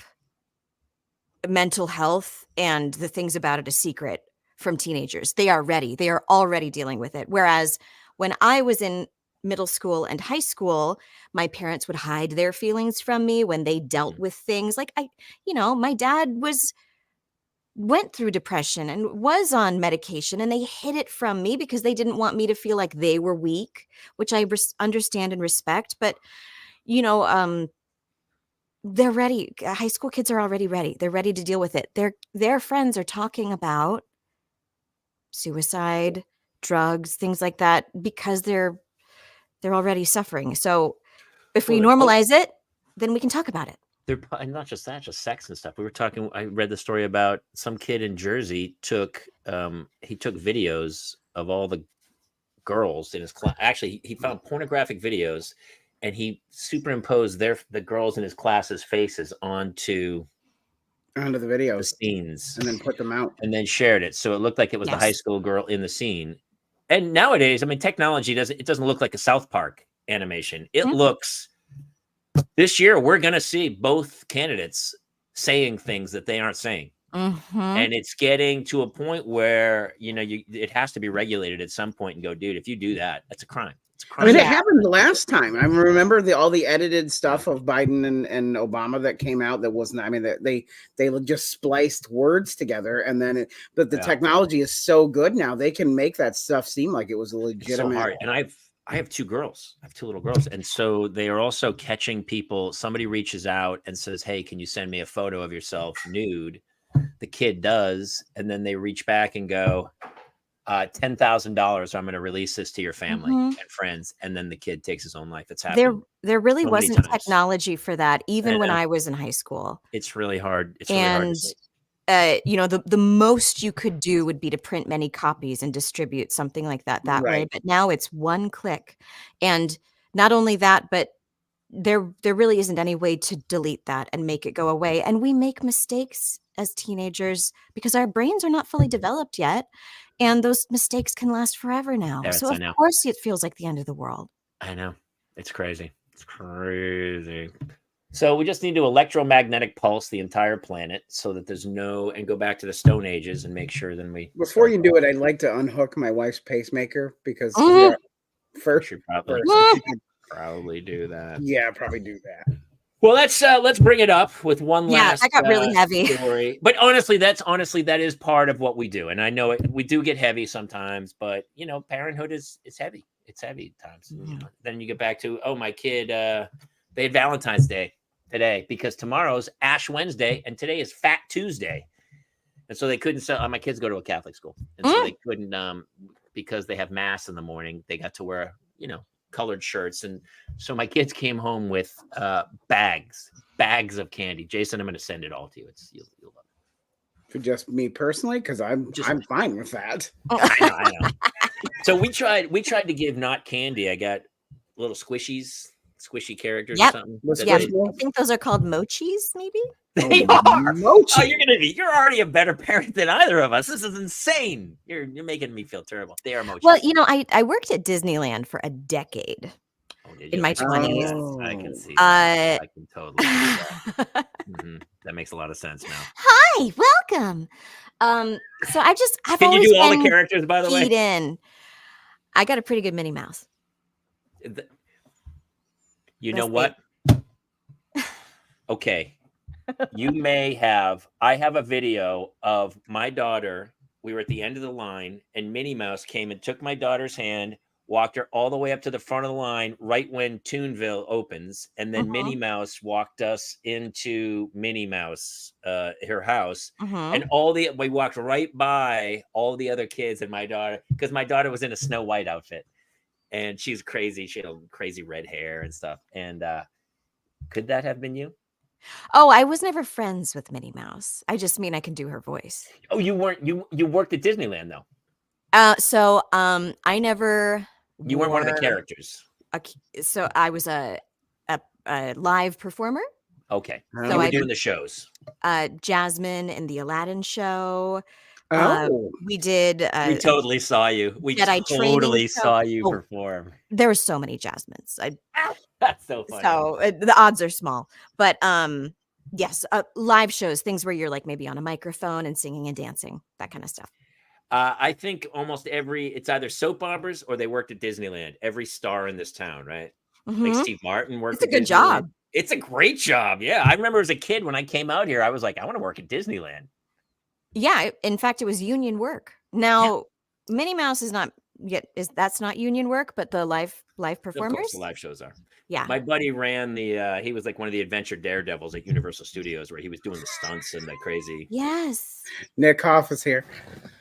Speaker 4: mental health and the things about it a secret from teenagers. They are ready. They are already dealing with it. Whereas when I was in middle school and high school, my parents would hide their feelings from me when they dealt with things like my dad went through depression and was on medication, and they hid it from me because they didn't want me to feel like they were weak, which I understand and respect. But, they're ready. High school kids are already ready. They're ready to deal with it. Their friends are talking about suicide, drugs, things like that because they're already suffering. So if we normalize it, then we can talk about it.
Speaker 2: And not just that, just sex and stuff. I read the story about some kid in Jersey took videos of all the girls in his class. Actually, he found pornographic videos and he superimposed the girls in his class's faces onto
Speaker 3: the
Speaker 2: the
Speaker 3: videos
Speaker 2: scenes
Speaker 3: and then put them out
Speaker 2: and then shared it. So it looked like it was the high school girl in the scene. And nowadays, I mean, technology doesn't look like a South Park animation. It looks, this year, we're going to see both candidates saying things that they aren't saying. And it's getting to a point where, it has to be regulated at some point and go, dude, if you do that, that's a crime. It's a crime.
Speaker 3: I mean, it happened the last time. I remember all the edited stuff of Biden and Obama that came out that wasn't, I mean, they just spliced words together. And then, but the technology is so good now, they can make that stuff seem like it was a legitimate.
Speaker 2: It's so hard. And I have 2 girls. I have 2 little girls. And so they are also catching people. Somebody reaches out and says, hey, can you send me a photo of yourself nude? The kid does. And then they reach back and go, $10,000. I'm going to release this to your family and friends. And then the kid takes his own life. It's happening. There really
Speaker 4: wasn't technology for that, even when I was in high school.
Speaker 2: It's really hard. It's really hard to see.
Speaker 4: the most you could do would be to print many copies and distribute something like that way.
Speaker 3: Right.
Speaker 4: But now it's one click. And not only that, but there really isn't any way to delete that and make it go away. And we make mistakes as teenagers because our brains are not fully developed yet. And those mistakes can last forever now.
Speaker 2: Yes,
Speaker 4: So
Speaker 2: I
Speaker 4: of
Speaker 2: know.
Speaker 4: course it feels like the end of the world.
Speaker 2: I know. It's crazy. It's crazy. So we just need to electromagnetic pulse the entire planet so that there's and go back to the Stone Ages and make sure then we.
Speaker 3: Before you do it, I'd like to unhook my wife's pacemaker because
Speaker 4: Mhm.
Speaker 3: first,
Speaker 2: Should probably,
Speaker 3: first,
Speaker 2: probably do that.
Speaker 3: yeah, probably do that.
Speaker 2: Well, let's bring it up with one
Speaker 4: Yeah,
Speaker 2: last.
Speaker 4: that got really heavy.
Speaker 2: Story. But honestly, that is part of what we do, and I know we do get heavy sometimes. But parenthood is heavy. It's heavy at times.
Speaker 4: Yeah.
Speaker 2: Then you get back to my kid. They had Valentine's Day today because tomorrow's Ash Wednesday and today is Fat Tuesday, and so they couldn't sell. My kids go to a Catholic school, and so they couldn't because they have mass in the morning. They got to wear colored shirts, and so my kids came home with bags of candy. Jason, I'm going to send it all to you. You'll love it.
Speaker 3: For just me personally, because I'm fine with that.
Speaker 2: I know. So we tried to give not candy. I got little squishy characters or something.
Speaker 4: Yeah, I think those are called mochis, maybe.
Speaker 2: They are.
Speaker 3: Mochi.
Speaker 2: Oh, you're already a better parent than either of us. This is insane. You're making me feel terrible. They are mochi.
Speaker 4: Well, I worked at Disneyland for a decade in my 20s.
Speaker 3: Oh.
Speaker 2: I can see that. I can totally see that. That makes a lot of sense now.
Speaker 4: Hi, welcome. So I've
Speaker 2: Can
Speaker 4: always
Speaker 2: you do all the
Speaker 4: been
Speaker 2: characters, by the way?
Speaker 4: keyed in. I got a pretty good Minnie Mouse.
Speaker 2: You know what? Okay. I have a video of my daughter. We were at the end of the line and Minnie Mouse came and took my daughter's hand, walked her all the way up to the front of the line right when Toonville opens. And then Minnie Mouse walked us into Minnie Mouse, her house. And we walked right by all the other kids and my daughter, because my daughter was in a Snow White outfit and she's crazy. She had a crazy red hair and stuff. And could that have been you?
Speaker 4: Oh, I was never friends with Minnie Mouse. I just mean I can do her voice.
Speaker 2: Oh, you weren't. You worked at Disneyland though.
Speaker 4: So I never.
Speaker 2: You weren't one of the characters.
Speaker 4: So I was a live performer.
Speaker 2: Okay.
Speaker 3: So
Speaker 2: you were doing the shows.
Speaker 4: Jasmine in the Aladdin show.
Speaker 3: Oh,
Speaker 4: We did.
Speaker 2: We totally saw you. We totally saw you perform.
Speaker 4: There were so many Jasmines.
Speaker 2: That's so funny.
Speaker 4: So the odds are small, but yes, live shows, things where you're like maybe on a microphone and singing and dancing, that kind of stuff.
Speaker 2: I think almost it's either soap operas or they worked at Disneyland. Every star in this town, right? Like Steve Martin worked.
Speaker 4: It's a good job.
Speaker 2: It's a great job. Yeah, I remember as a kid when I came out here, I was like, I want to work at Disneyland. Yeah,
Speaker 4: in fact, it was union work. Now, Minnie Mouse is not yet. That's not union work, but the live performers,
Speaker 2: of course, the live shows are.
Speaker 4: Yeah,
Speaker 2: my buddy ran he was like one of the adventure daredevils at Universal Studios where he was doing the stunts and the crazy.
Speaker 4: Yes.
Speaker 3: Nick Hoff is here.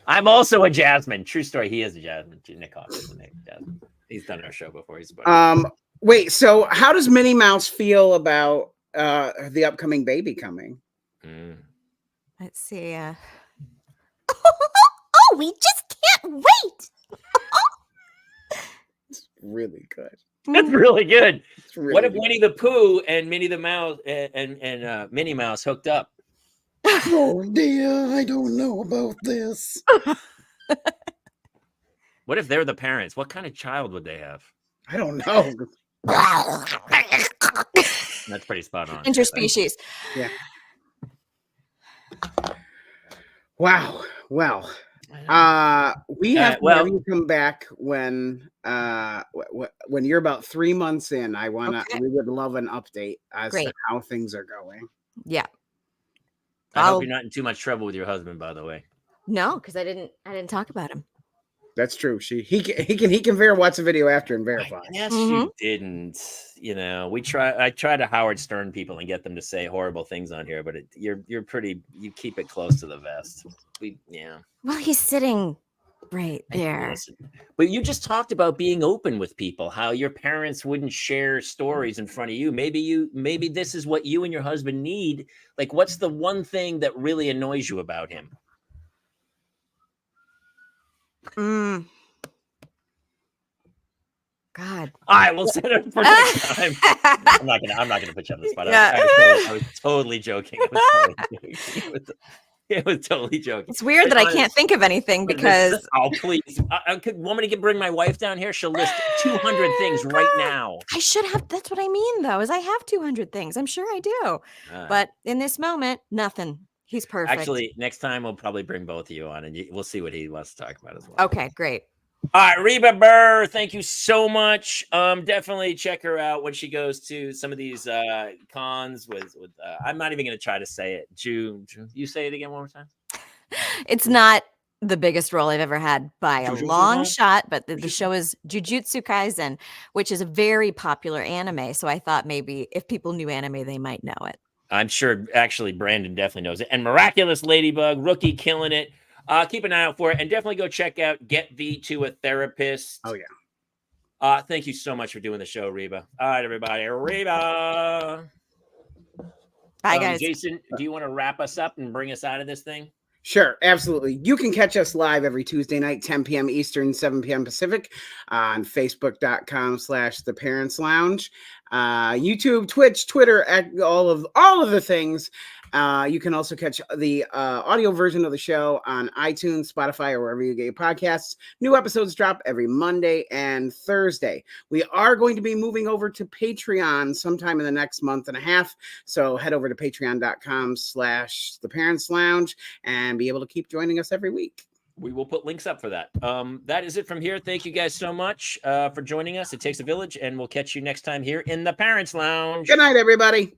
Speaker 2: I'm also a Jasmine. True story. He is a Jasmine. Nick Hoff is a Jasmine. He's done our show before. He's
Speaker 3: wait. So, how does Minnie Mouse feel about the upcoming baby coming?
Speaker 4: Let's see. Oh, we just can't wait.
Speaker 3: It's really good.
Speaker 2: That's really good.
Speaker 3: Really
Speaker 2: what if
Speaker 3: good.
Speaker 2: Winnie the Pooh and Minnie the Mouse and Minnie Mouse hooked up?
Speaker 3: Oh dear, I don't know about this.
Speaker 2: What if they're the parents? What kind of child would they have?
Speaker 3: I don't know.
Speaker 2: That's pretty spot on.
Speaker 4: Interspecies.
Speaker 3: Yeah. Wow. Well, we have to have you come back when you're about 3 months in. We would love an update as to how things are going.
Speaker 4: Yeah.
Speaker 2: I hope you're not in too much trouble with your husband, by the way.
Speaker 4: No, because I didn't talk about him.
Speaker 3: That's true. He can watch the video after and verify.
Speaker 2: Yes, you didn't. I try to Howard Stern people and get them to say horrible things on here, but you keep it close to the vest.
Speaker 4: Well, he's sitting Right
Speaker 2: Thank you,
Speaker 4: there.
Speaker 2: listen. But you just talked about being open with people, how your parents wouldn't share stories in front of you. Maybe this is what you and your husband need. Like, what's the one thing that really annoys you about him?
Speaker 4: Mm. God.
Speaker 2: All right, we'll set it for next time. I'm not gonna put you on the spot. I was totally joking. It was totally joking.
Speaker 4: It's weird that I can't think of anything because
Speaker 2: please. Want me to bring my wife down here? She'll list 200 things right now.
Speaker 4: I should have. That's what I mean, though, is I have 200 things. I'm sure I do. But in this moment, nothing. He's perfect.
Speaker 2: Actually, next time we'll probably bring both of you on, and we'll see what he wants to talk about as well.
Speaker 4: Okay, great.
Speaker 2: All right, Reba Buhr, thank you so much. Definitely check her out when she goes to some of these cons with I'm not even going to try to say it. You say it again one more time.
Speaker 4: It's not the biggest role I've ever had by a long shot, but the show is Jujutsu Kaisen, which is a very popular anime. So I thought maybe if people knew anime, they might know it.
Speaker 2: I'm sure actually Brandon definitely knows it. And Miraculous Ladybug, Rookie killing it. Keep an eye out for it, and definitely go check out Get Thee to a Therapist.
Speaker 3: Oh yeah.
Speaker 2: Thank you so much for doing the show, Reba. All right, everybody. Reba.
Speaker 4: Bye, guys.
Speaker 2: Jason, do you want to wrap us up and bring us out of this thing?
Speaker 3: Sure, absolutely. You can catch us live every Tuesday night, 10 p.m. Eastern, 7 p.m. Pacific on Facebook.com/The Parents Lounge, YouTube, Twitch, Twitter, all of the things. You can also catch the audio version of the show on iTunes, Spotify, or wherever you get your podcasts. New episodes drop every Monday and Thursday. We are going to be moving over to Patreon sometime in the next month and a half. So head over to patreon.com/The Parents Lounge and be able to keep joining us every week.
Speaker 2: We will put links up for that. That is it from here. Thank you guys so much for joining us. It takes a village, and we'll catch you next time here in the Parents Lounge.
Speaker 3: Good night, everybody.